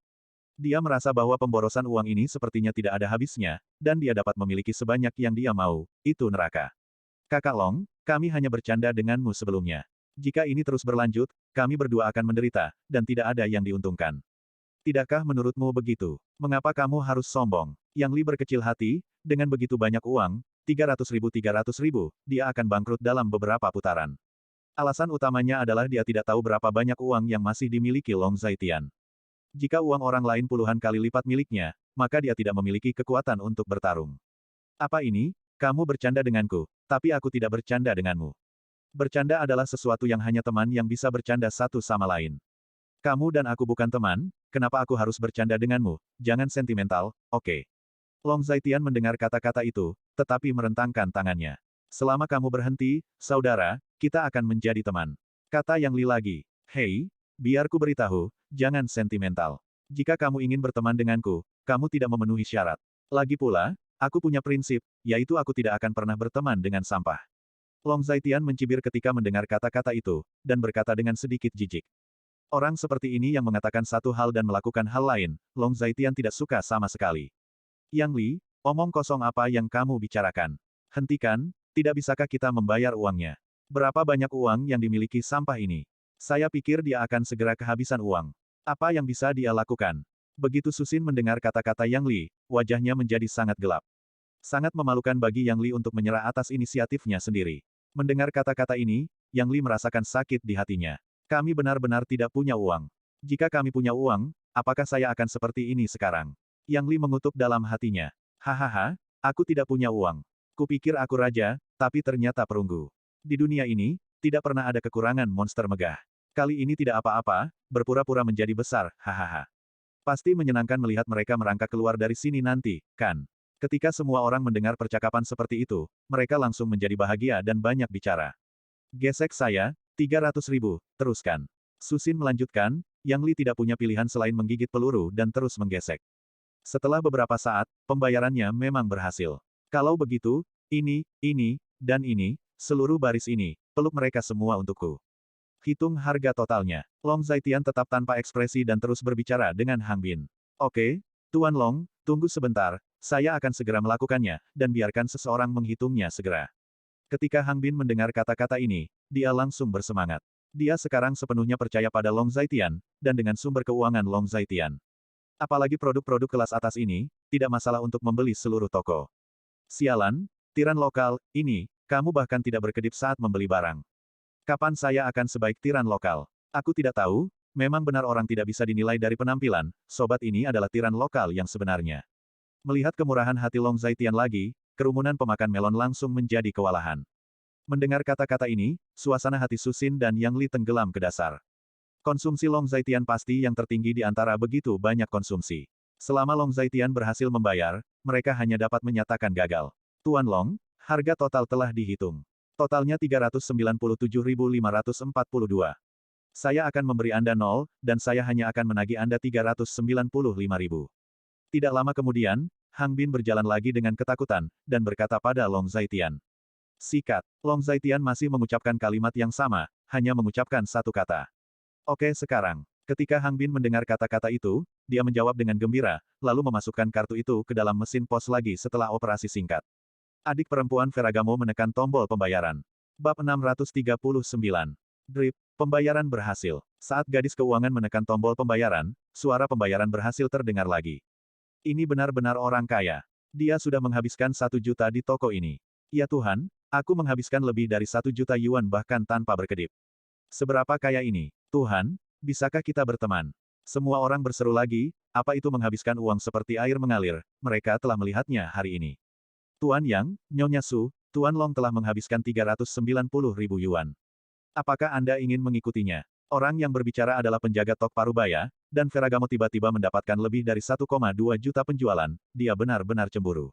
Dia merasa bahwa pemborosan uang ini sepertinya tidak ada habisnya, dan dia dapat memiliki sebanyak yang dia mau, itu neraka. Kakak Long, kami hanya bercanda denganmu sebelumnya. Jika ini terus berlanjut, kami berdua akan menderita, dan tidak ada yang diuntungkan. Tidakkah menurutmu begitu? Mengapa kamu harus sombong? Yang Li berkecil hati, dengan begitu banyak uang, 300.000, dia akan bangkrut dalam beberapa putaran. Alasan utamanya adalah dia tidak tahu berapa banyak uang yang masih dimiliki Long Zaitian. Jika uang orang lain puluhan kali lipat miliknya, maka dia tidak memiliki kekuatan untuk bertarung. Apa ini? Kamu bercanda denganku, tapi aku tidak bercanda denganmu. Bercanda adalah sesuatu yang hanya teman yang bisa bercanda satu sama lain. Kamu dan aku bukan teman, kenapa aku harus bercanda denganmu? Jangan sentimental, oke? Long Zaitian mendengar kata-kata itu, tetapi merentangkan tangannya. Selama kamu berhenti, saudara, kita akan menjadi teman. Kata Yang Li lagi. Hei, biar ku beritahu, jangan sentimental. Jika kamu ingin berteman denganku, kamu tidak memenuhi syarat. Lagi pula, aku punya prinsip, yaitu aku tidak akan pernah berteman dengan sampah. Long Zaitian mencibir ketika mendengar kata-kata itu, dan berkata dengan sedikit jijik. Orang seperti ini yang mengatakan satu hal dan melakukan hal lain, Long Zaitian tidak suka sama sekali. Yang Li, omong kosong apa yang kamu bicarakan? Hentikan, tidak bisakah kita membayar uangnya? Berapa banyak uang yang dimiliki sampah ini? Saya pikir dia akan segera kehabisan uang. Apa yang bisa dia lakukan? Begitu Susin mendengar kata-kata Yang Li, wajahnya menjadi sangat gelap. Sangat memalukan bagi Yang Li untuk menyerah atas inisiatifnya sendiri. Mendengar kata-kata ini, Yang Li merasakan sakit di hatinya. Kami benar-benar tidak punya uang. Jika kami punya uang, apakah saya akan seperti ini sekarang? Yang Li mengutuk dalam hatinya. Hahaha, aku tidak punya uang. Kupikir aku raja, tapi ternyata perunggu. Di dunia ini, tidak pernah ada kekurangan monster megah. Kali ini tidak apa-apa, berpura-pura menjadi besar, hahaha. Pasti menyenangkan melihat mereka merangkak keluar dari sini nanti, kan? Ketika semua orang mendengar percakapan seperti itu, mereka langsung menjadi bahagia dan banyak bicara. Gesek saya, 300.000, teruskan. Susin melanjutkan, Yang Li tidak punya pilihan selain menggigit peluru dan terus menggesek. Setelah beberapa saat, pembayarannya memang berhasil. Kalau begitu, ini, dan ini, seluruh baris ini, peluk mereka semua untukku. Hitung harga totalnya. Long Zaitian tetap tanpa ekspresi dan terus berbicara dengan Hang Bin. Oke, Tuan Long, tunggu sebentar, saya akan segera melakukannya, dan biarkan seseorang menghitungnya segera. Ketika Hang Bin mendengar kata-kata ini, dia langsung bersemangat. Dia sekarang sepenuhnya percaya pada Long Zaitian, dan dengan sumber keuangan Long Zaitian. Apalagi produk-produk kelas atas ini, tidak masalah untuk membeli seluruh toko. Sialan, tiran lokal, ini, kamu bahkan tidak berkedip saat membeli barang. Kapan saya akan sebaik tiran lokal? Aku tidak tahu, memang benar orang tidak bisa dinilai dari penampilan, sobat ini adalah tiran lokal yang sebenarnya. Melihat kemurahan hati Long Zaitian lagi, kerumunan pemakan melon langsung menjadi kewalahan. Mendengar kata-kata ini, suasana hati Susin dan Yang Li tenggelam ke dasar. Konsumsi Long Zaitian pasti yang tertinggi di antara begitu banyak konsumsi. Selama Long Zaitian berhasil membayar, mereka hanya dapat menyatakan gagal. Tuan Long, harga total telah dihitung. Totalnya 397.542. Saya akan memberi Anda 0, dan saya hanya akan menagih Anda 395.000. Tidak lama kemudian, Hang Bin berjalan lagi dengan ketakutan, dan berkata pada Long Zaitian. Sikat. Long Zaitian masih mengucapkan kalimat yang sama, hanya mengucapkan satu kata. Oke sekarang. Ketika Hang Bin mendengar kata-kata itu, dia menjawab dengan gembira, lalu memasukkan kartu itu ke dalam mesin pos lagi setelah operasi singkat. Adik perempuan Ferragamo menekan tombol pembayaran. Bab 639. Drip. Pembayaran berhasil. Saat gadis keuangan menekan tombol pembayaran, suara pembayaran berhasil terdengar lagi. Ini benar-benar orang kaya. Dia sudah menghabiskan 1 juta di toko ini. Ya Tuhan, aku menghabiskan lebih dari 1 juta yuan bahkan tanpa berkedip. Seberapa kaya ini? Tuhan, bisakah kita berteman? Semua orang berseru lagi, apa itu menghabiskan uang seperti air mengalir, mereka telah melihatnya hari ini. Tuan Yang, Nyonya Su, Tuan Long telah menghabiskan 390.000 yuan. Apakah Anda ingin mengikutinya? Orang yang berbicara adalah penjaga Tok Parubaya, dan Ferragamo tiba-tiba mendapatkan lebih dari 1,2 juta penjualan, dia benar-benar cemburu.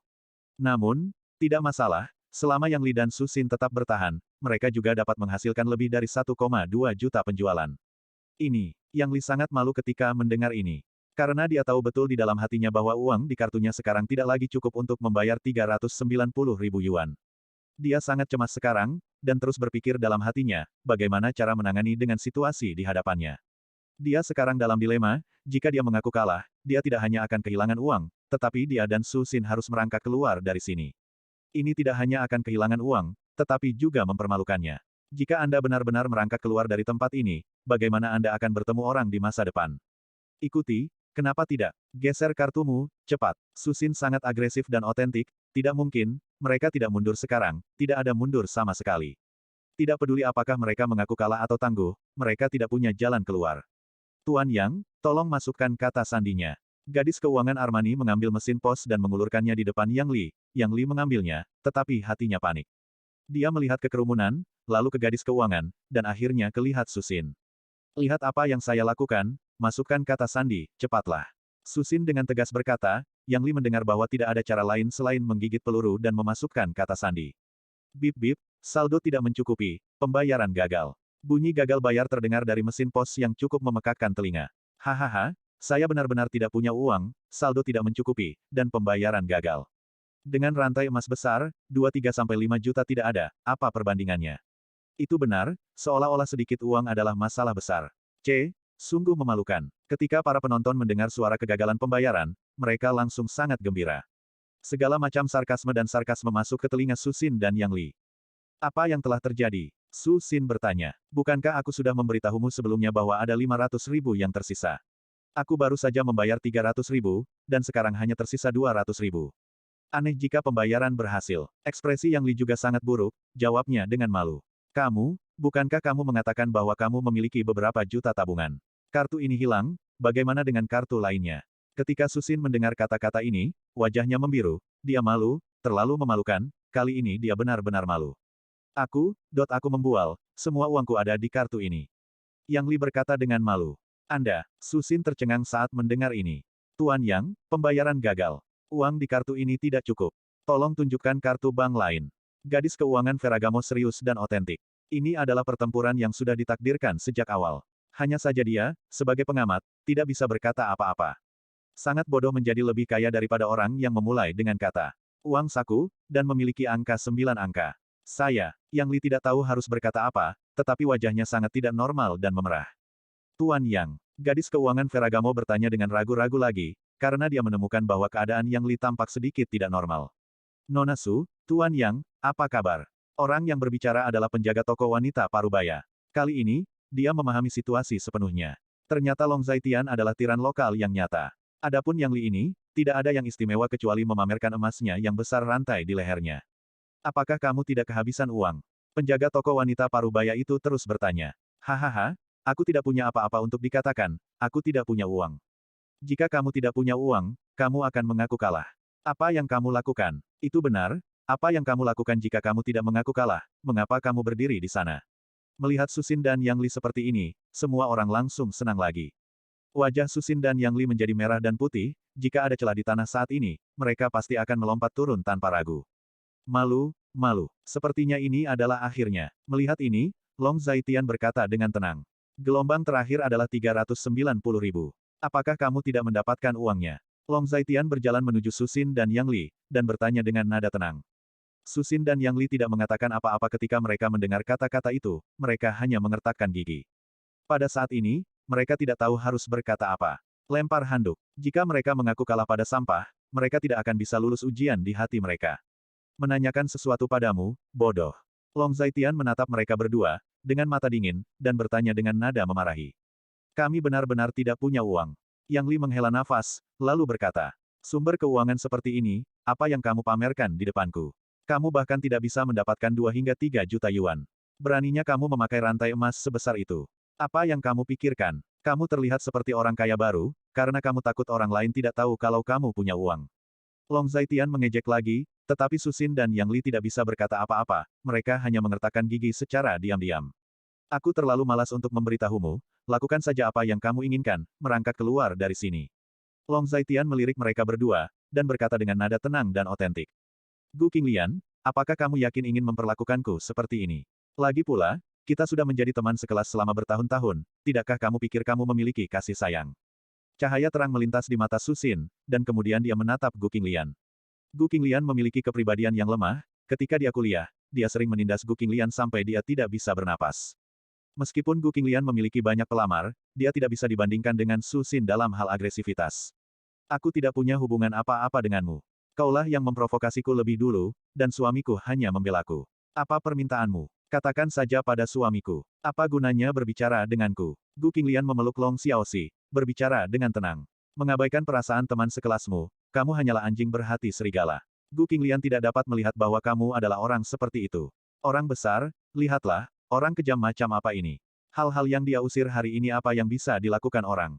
Namun, tidak masalah, selama Yang Li dan Susin tetap bertahan, mereka juga dapat menghasilkan lebih dari 1,2 juta penjualan. Ini, Yang Li sangat malu ketika mendengar ini. Karena dia tahu betul di dalam hatinya bahwa uang di kartunya sekarang tidak lagi cukup untuk membayar 390.000 yuan. Dia sangat cemas sekarang, dan terus berpikir dalam hatinya, bagaimana cara menangani dengan situasi di hadapannya. Dia sekarang dalam dilema, jika dia mengaku kalah, dia tidak hanya akan kehilangan uang, tetapi dia dan Susin harus merangkak keluar dari sini. Ini tidak hanya akan kehilangan uang, tetapi juga mempermalukannya. Jika Anda benar-benar merangkak keluar dari tempat ini, bagaimana Anda akan bertemu orang di masa depan? Ikuti, kenapa tidak? Geser kartumu, cepat. Susin sangat agresif dan otentik, tidak mungkin, mereka tidak mundur sekarang, tidak ada mundur sama sekali. Tidak peduli apakah mereka mengaku kalah atau tangguh, mereka tidak punya jalan keluar. Tuan Yang, tolong masukkan kata sandinya. Gadis keuangan Armani mengambil mesin pos dan mengulurkannya di depan Yang Li. Yang Li mengambilnya, tetapi hatinya panik. Dia melihat ke kerumunan, lalu ke gadis keuangan, dan akhirnya kelihat Susin. Lihat apa yang saya lakukan, masukkan kata sandi, cepatlah. Susin dengan tegas berkata, Yang Li mendengar bahwa tidak ada cara lain selain menggigit peluru dan memasukkan kata sandi. Bip-bip, saldo tidak mencukupi, pembayaran gagal. Bunyi gagal bayar terdengar dari mesin pos yang cukup memekakkan telinga. Hahaha, saya benar-benar tidak punya uang, saldo tidak mencukupi, dan pembayaran gagal. Dengan rantai emas besar, 2-3-5 juta tidak ada, apa perbandingannya? Itu benar, seolah-olah sedikit uang adalah masalah besar. Sungguh memalukan. Ketika para penonton mendengar suara kegagalan pembayaran, mereka langsung sangat gembira. Segala macam sarkasme masuk ke telinga Susin dan Yang Li. Apa yang telah terjadi? Susin bertanya. Bukankah aku sudah memberitahumu sebelumnya bahwa ada 500.000 yang tersisa? Aku baru saja membayar 300.000, dan sekarang hanya tersisa 200.000. Aneh jika pembayaran berhasil. Ekspresi Yang Li juga sangat buruk, jawabnya dengan malu. Bukankah kamu mengatakan bahwa kamu memiliki beberapa juta tabungan? Kartu ini hilang, bagaimana dengan kartu lainnya? Ketika Susin mendengar kata-kata ini, wajahnya membiru, dia malu, terlalu memalukan, kali ini dia benar-benar malu. Aku membual, semua uangku ada di kartu ini. Yang Li berkata dengan malu. Anda, Susin tercengang saat mendengar ini. Tuan Yang, pembayaran gagal. Uang di kartu ini tidak cukup. Tolong tunjukkan kartu bank lain. Gadis keuangan Ferragamo serius dan otentik. Ini adalah pertempuran yang sudah ditakdirkan sejak awal. Hanya saja dia, sebagai pengamat, tidak bisa berkata apa-apa. Sangat bodoh menjadi lebih kaya daripada orang yang memulai dengan kata uang saku, dan memiliki angka 9 angka. Yang Li tidak tahu harus berkata apa, tetapi wajahnya sangat tidak normal dan memerah. Tuan Yang, gadis keuangan Ferragamo bertanya dengan ragu-ragu lagi, karena dia menemukan bahwa keadaan Yang Li tampak sedikit tidak normal. Nona Su, Tuan Yang, apa kabar? Orang yang berbicara adalah penjaga toko wanita Parubaya. Kali ini, dia memahami situasi sepenuhnya. Ternyata Long Zaitian adalah tiran lokal yang nyata. Adapun Yang Li ini, tidak ada yang istimewa kecuali memamerkan emasnya yang besar rantai di lehernya. Apakah kamu tidak kehabisan uang? Penjaga toko wanita Parubaya itu terus bertanya. Hahaha, aku tidak punya apa-apa untuk dikatakan, aku tidak punya uang. Jika kamu tidak punya uang, kamu akan mengaku kalah. Apa yang kamu lakukan? Itu benar, apa yang kamu lakukan jika kamu tidak mengaku kalah, mengapa kamu berdiri di sana? Melihat Susin dan Yang Li seperti ini, semua orang langsung senang lagi. Wajah Susin dan Yang Li menjadi merah dan putih, jika ada celah di tanah saat ini, mereka pasti akan melompat turun tanpa ragu. Malu. Sepertinya ini adalah akhirnya. Melihat ini, Long Zaitian berkata dengan tenang. Gelombang terakhir adalah 390.000. Apakah kamu tidak mendapatkan uangnya? Long Zaitian berjalan menuju Susin dan Yang Li, dan bertanya dengan nada tenang. Susin dan Yang Li tidak mengatakan apa-apa ketika mereka mendengar kata-kata itu, mereka hanya mengertakkan gigi. Pada saat ini, mereka tidak tahu harus berkata apa. Lempar handuk. Jika mereka mengaku kalah pada sampah, mereka tidak akan bisa lulus ujian di hati mereka. Menanyakan sesuatu padamu, bodoh. Long Zaitian menatap mereka berdua, dengan mata dingin, dan bertanya dengan nada memarahi. Kami benar-benar tidak punya uang. Yang Li menghela nafas, lalu berkata, sumber keuangan seperti ini, apa yang kamu pamerkan di depanku? Kamu bahkan tidak bisa mendapatkan 2 hingga 3 juta yuan. Beraninya kamu memakai rantai emas sebesar itu. Apa yang kamu pikirkan? Kamu terlihat seperti orang kaya baru, karena kamu takut orang lain tidak tahu kalau kamu punya uang. Long Zaitian mengejek lagi, tetapi Susin dan Yang Li tidak bisa berkata apa-apa, mereka hanya mengertakkan gigi secara diam-diam. Aku terlalu malas untuk memberitahumu, lakukan saja apa yang kamu inginkan, merangkak keluar dari sini. Long Zaitian melirik mereka berdua, dan berkata dengan nada tenang dan otentik. Gu Qinglian, apakah kamu yakin ingin memperlakukanku seperti ini? Lagi pula, kita sudah menjadi teman sekelas selama bertahun-tahun, tidakkah kamu pikir kamu memiliki kasih sayang? Cahaya terang melintas di mata Susin, dan kemudian dia menatap Gu Qinglian. Gu Qinglian memiliki kepribadian yang lemah, ketika dia kuliah, dia sering menindas Gu Qinglian sampai dia tidak bisa bernapas. Meskipun Gu Qinglian memiliki banyak pelamar, dia tidak bisa dibandingkan dengan Susin dalam hal agresivitas. Aku tidak punya hubungan apa-apa denganmu. Kaulah yang memprovokasiku lebih dulu, dan suamiku hanya membelaku. Apa permintaanmu? Katakan saja pada suamiku. Apa gunanya berbicara denganku? Gu Qinglian memeluk Long Xiaoxi, berbicara dengan tenang. Mengabaikan perasaan teman sekelasmu, kamu hanyalah anjing berhati serigala. Gu Qinglian tidak dapat melihat bahwa kamu adalah orang seperti itu. Orang besar, lihatlah, orang kejam macam apa ini. Hal-hal yang dia usir hari ini apa yang bisa dilakukan orang.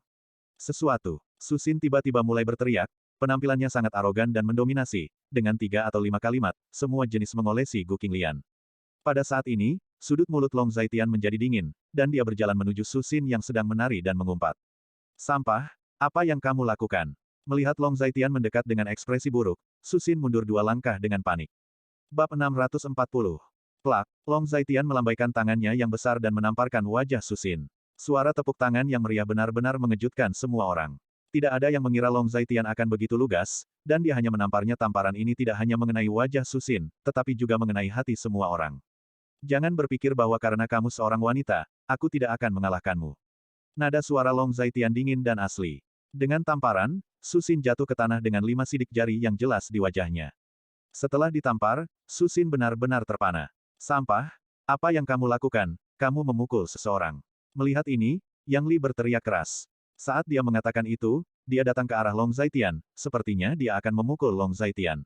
Sesuatu. Susin tiba-tiba mulai berteriak, penampilannya sangat arogan dan mendominasi, dengan 3 atau 5 kalimat, semua jenis mengolesi Gu Qinglian. Pada saat ini, sudut mulut Long Zaitian menjadi dingin, dan dia berjalan menuju Susin yang sedang menari dan mengumpat. Sampah, apa yang kamu lakukan? Melihat Long Zaitian mendekat dengan ekspresi buruk, Susin mundur 2 langkah dengan panik. Bab 640. Plak, Long Zaitian melambaikan tangannya yang besar dan menamparkan wajah Susin. Suara tepuk tangan yang meriah benar-benar mengejutkan semua orang. Tidak ada yang mengira Long Zaitian akan begitu lugas, dan dia hanya menamparnya. Tamparan ini tidak hanya mengenai wajah Susin, tetapi juga mengenai hati semua orang. Jangan berpikir bahwa karena kamu seorang wanita, aku tidak akan mengalahkanmu. Nada suara Long Zaitian dingin dan asli. Dengan tamparan, Susin jatuh ke tanah dengan 5 sidik jari yang jelas di wajahnya. Setelah ditampar, Susin benar-benar terpana. Sampah, apa yang kamu lakukan? Kamu memukul seseorang. Melihat ini, Yang Li berteriak keras. Saat dia mengatakan itu, dia datang ke arah Long Zaitian, sepertinya dia akan memukul Long Zaitian.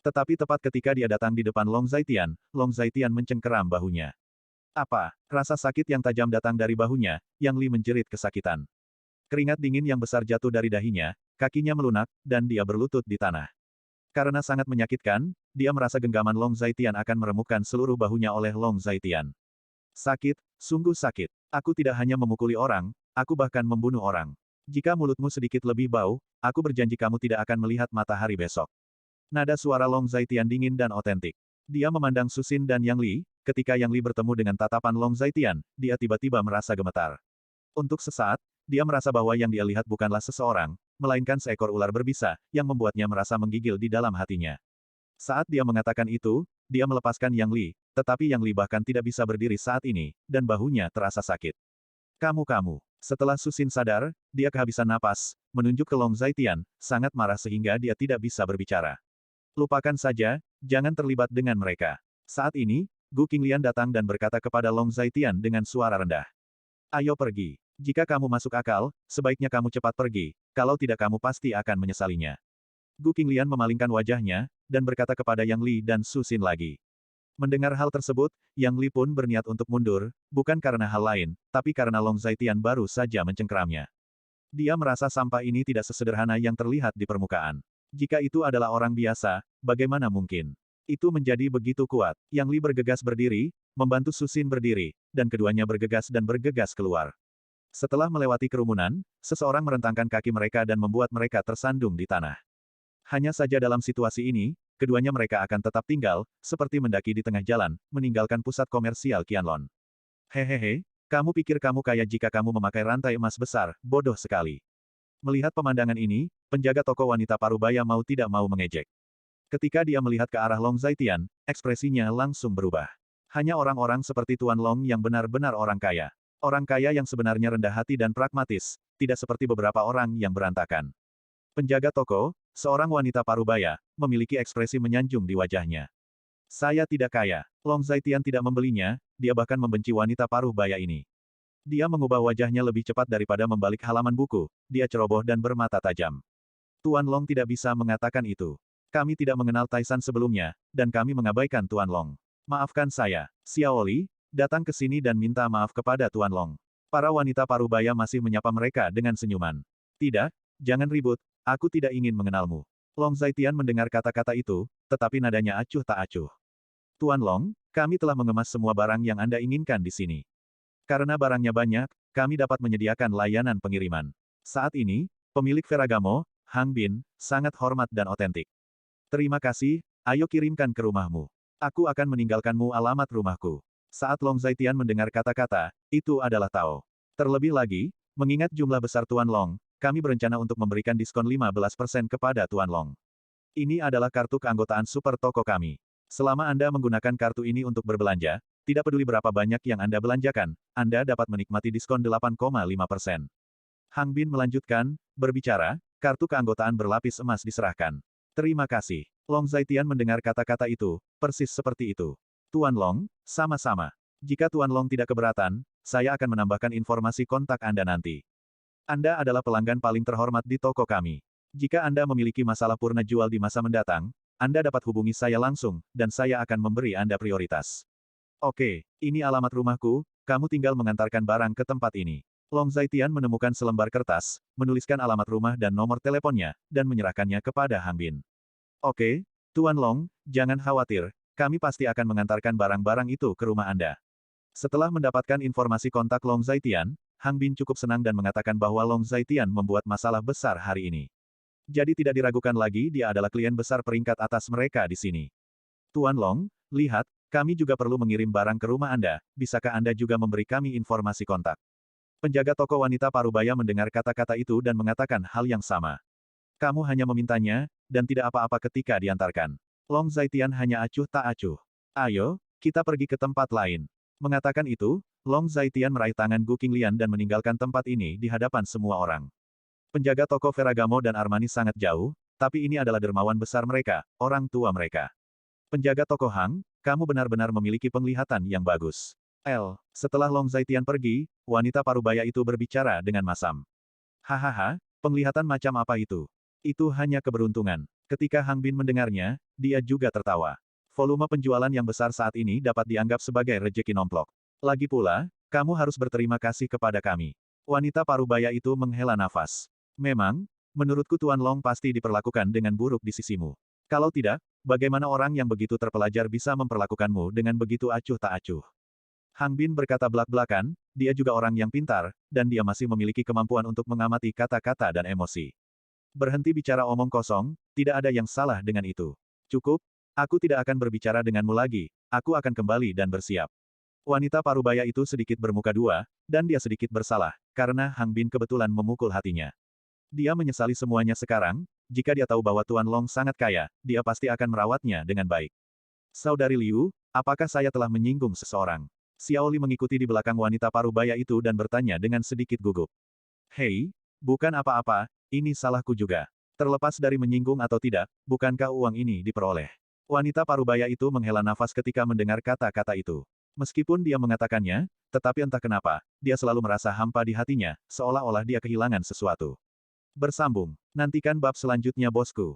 Tetapi tepat ketika dia datang di depan Long Zaitian mencengkeram bahunya. Apa? Rasa sakit yang tajam datang dari bahunya, Yang Li menjerit kesakitan. Keringat dingin yang besar jatuh dari dahinya, kakinya melunak, dan dia berlutut di tanah. Karena sangat menyakitkan, dia merasa genggaman Long Zaitian akan meremukkan seluruh bahunya oleh Long Zaitian. Sakit, sungguh sakit. Aku tidak hanya memukuli orang, aku bahkan membunuh orang. Jika mulutmu sedikit lebih bau, aku berjanji kamu tidak akan melihat matahari besok. Nada suara Long Zaitian dingin dan otentik. Dia memandang Susin dan Yang Li, ketika Yang Li bertemu dengan tatapan Long Zaitian, dia tiba-tiba merasa gemetar. Untuk sesaat, dia merasa bahwa yang dia lihat bukanlah seseorang, melainkan seekor ular berbisa, yang membuatnya merasa menggigil di dalam hatinya. Saat dia mengatakan itu, dia melepaskan Yang Li, tetapi Yang Li bahkan tidak bisa berdiri saat ini, dan bahunya terasa sakit. Kamu. Setelah Susin sadar, dia kehabisan napas, menunjuk ke Long Zaitian, sangat marah sehingga dia tidak bisa berbicara. Lupakan saja, jangan terlibat dengan mereka. Saat ini, Gu Qinglian datang dan berkata kepada Long Zaitian dengan suara rendah. Ayo pergi. Jika kamu masuk akal, sebaiknya kamu cepat pergi, kalau tidak kamu pasti akan menyesalinya. Gu Qinglian memalingkan wajahnya, dan berkata kepada Yang Li dan Susin lagi. Mendengar hal tersebut, Yang Li pun berniat untuk mundur, bukan karena hal lain, tapi karena Long Zaitian baru saja mencengkeramnya. Dia merasa sampah ini tidak sesederhana yang terlihat di permukaan. Jika itu adalah orang biasa, bagaimana mungkin? Itu menjadi begitu kuat. Yang Li bergegas berdiri, membantu Susin berdiri, dan keduanya bergegas keluar. Setelah melewati kerumunan, seseorang merentangkan kaki mereka dan membuat mereka tersandung di tanah. Hanya saja dalam situasi ini, keduanya mereka akan tetap tinggal, seperti mendaki di tengah jalan, meninggalkan pusat komersial Qianlong. Hehehe, kamu pikir kamu kaya jika kamu memakai rantai emas besar, bodoh sekali. Melihat pemandangan ini, penjaga toko wanita parubaya mau tidak mau mengejek. Ketika dia melihat ke arah Long Zaitian, ekspresinya langsung berubah. Hanya orang-orang seperti Tuan Long yang benar-benar orang kaya. Orang kaya yang sebenarnya rendah hati dan pragmatis, tidak seperti beberapa orang yang berantakan. Penjaga toko, seorang wanita parubaya, memiliki ekspresi menyanjung di wajahnya. Saya tidak kaya. Long Zaitian tidak membelinya, dia bahkan membenci wanita parubaya ini. Dia mengubah wajahnya lebih cepat daripada membalik halaman buku, dia ceroboh dan bermata tajam. Tuan Long tidak bisa mengatakan itu. Kami tidak mengenal Taisan sebelumnya, dan kami mengabaikan Tuan Long. Maafkan saya, Xiao Li, datang ke sini dan minta maaf kepada Tuan Long. Para wanita parubaya masih menyapa mereka dengan senyuman. Tidak, jangan ribut, aku tidak ingin mengenalmu. Long Zaitian mendengar kata-kata itu, tetapi nadanya acuh tak acuh. Tuan Long, kami telah mengemas semua barang yang Anda inginkan di sini. Karena barangnya banyak, kami dapat menyediakan layanan pengiriman. Saat ini, pemilik Ferragamo, Hang Bin, sangat hormat dan otentik. Terima kasih, ayo kirimkan ke rumahmu. Aku akan meninggalkanmu alamat rumahku. Saat Long Zaitian mendengar kata-kata, itu adalah Tao. Terlebih lagi, mengingat jumlah besar Tuan Long, kami berencana untuk memberikan diskon 15% kepada Tuan Long. Ini adalah kartu keanggotaan super toko kami. Selama Anda menggunakan kartu ini untuk berbelanja, tidak peduli berapa banyak yang Anda belanjakan, Anda dapat menikmati diskon 8,5%. Hang Bin melanjutkan, berbicara, kartu keanggotaan berlapis emas diserahkan. Terima kasih. Long Zaitian mendengar kata-kata itu, persis seperti itu. Tuan Long, sama-sama. Jika Tuan Long tidak keberatan, saya akan menambahkan informasi kontak Anda nanti. Anda adalah pelanggan paling terhormat di toko kami. Jika Anda memiliki masalah purna jual di masa mendatang, Anda dapat hubungi saya langsung, dan saya akan memberi Anda prioritas. Oke, ini alamat rumahku, kamu tinggal mengantarkan barang ke tempat ini. Long Zaitian menemukan selembar kertas, menuliskan alamat rumah dan nomor teleponnya, dan menyerahkannya kepada Hang Bin. Oke, Tuan Long, jangan khawatir, kami pasti akan mengantarkan barang-barang itu ke rumah Anda. Setelah mendapatkan informasi kontak Long Zaitian, Hang Bin cukup senang dan mengatakan bahwa Long Zaitian membuat masalah besar hari ini. Jadi tidak diragukan lagi dia adalah klien besar peringkat atas mereka di sini. Tuan Long, lihat, kami juga perlu mengirim barang ke rumah Anda, bisakah Anda juga memberi kami informasi kontak? Penjaga toko wanita parubaya mendengar kata-kata itu dan mengatakan hal yang sama. Kamu hanya memintanya, dan tidak apa-apa ketika diantarkan. Long Zaitian hanya acuh tak acuh. Ayo, kita pergi ke tempat lain. Mengatakan itu, Long Zaitian meraih tangan Gu Qinglian dan meninggalkan tempat ini di hadapan semua orang. Penjaga toko Ferragamo dan Armani sangat jauh, tapi ini adalah dermawan besar mereka, orang tua mereka. Penjaga toko Hang, kamu benar-benar memiliki penglihatan yang bagus. Setelah Long Zaitian pergi, wanita parubaya itu berbicara dengan masam. Hahaha, penglihatan macam apa itu? Itu hanya keberuntungan. Ketika Hang Bin mendengarnya, dia juga tertawa. Volume penjualan yang besar saat ini dapat dianggap sebagai rejeki nomplok. Lagi pula, kamu harus berterima kasih kepada kami. Wanita parubaya itu menghela nafas. Memang, menurutku Tuan Long pasti diperlakukan dengan buruk di sisimu. Kalau tidak, bagaimana orang yang begitu terpelajar bisa memperlakukanmu dengan begitu acuh tak acuh? Hang Bin berkata belak-belakan, dia juga orang yang pintar, dan dia masih memiliki kemampuan untuk mengamati kata-kata dan emosi. Berhenti bicara omong kosong, tidak ada yang salah dengan itu. Cukup, aku tidak akan berbicara denganmu lagi, aku akan kembali dan bersiap. Wanita parubaya itu sedikit bermuka dua, dan dia sedikit bersalah, karena Hang Bin kebetulan memukul hatinya. Dia menyesali semuanya sekarang, jika dia tahu bahwa Tuan Long sangat kaya, dia pasti akan merawatnya dengan baik. Saudari Liu, apakah saya telah menyinggung seseorang? Xiao Li mengikuti di belakang wanita parubaya itu dan bertanya dengan sedikit gugup. Hei, bukan apa-apa, ini salahku juga. Terlepas dari menyinggung atau tidak, bukankah uang ini diperoleh? Wanita parubaya itu menghela nafas ketika mendengar kata-kata itu. Meskipun dia mengatakannya, tetapi entah kenapa, dia selalu merasa hampa di hatinya, seolah-olah dia kehilangan sesuatu. Bersambung. Nantikan bab selanjutnya bosku.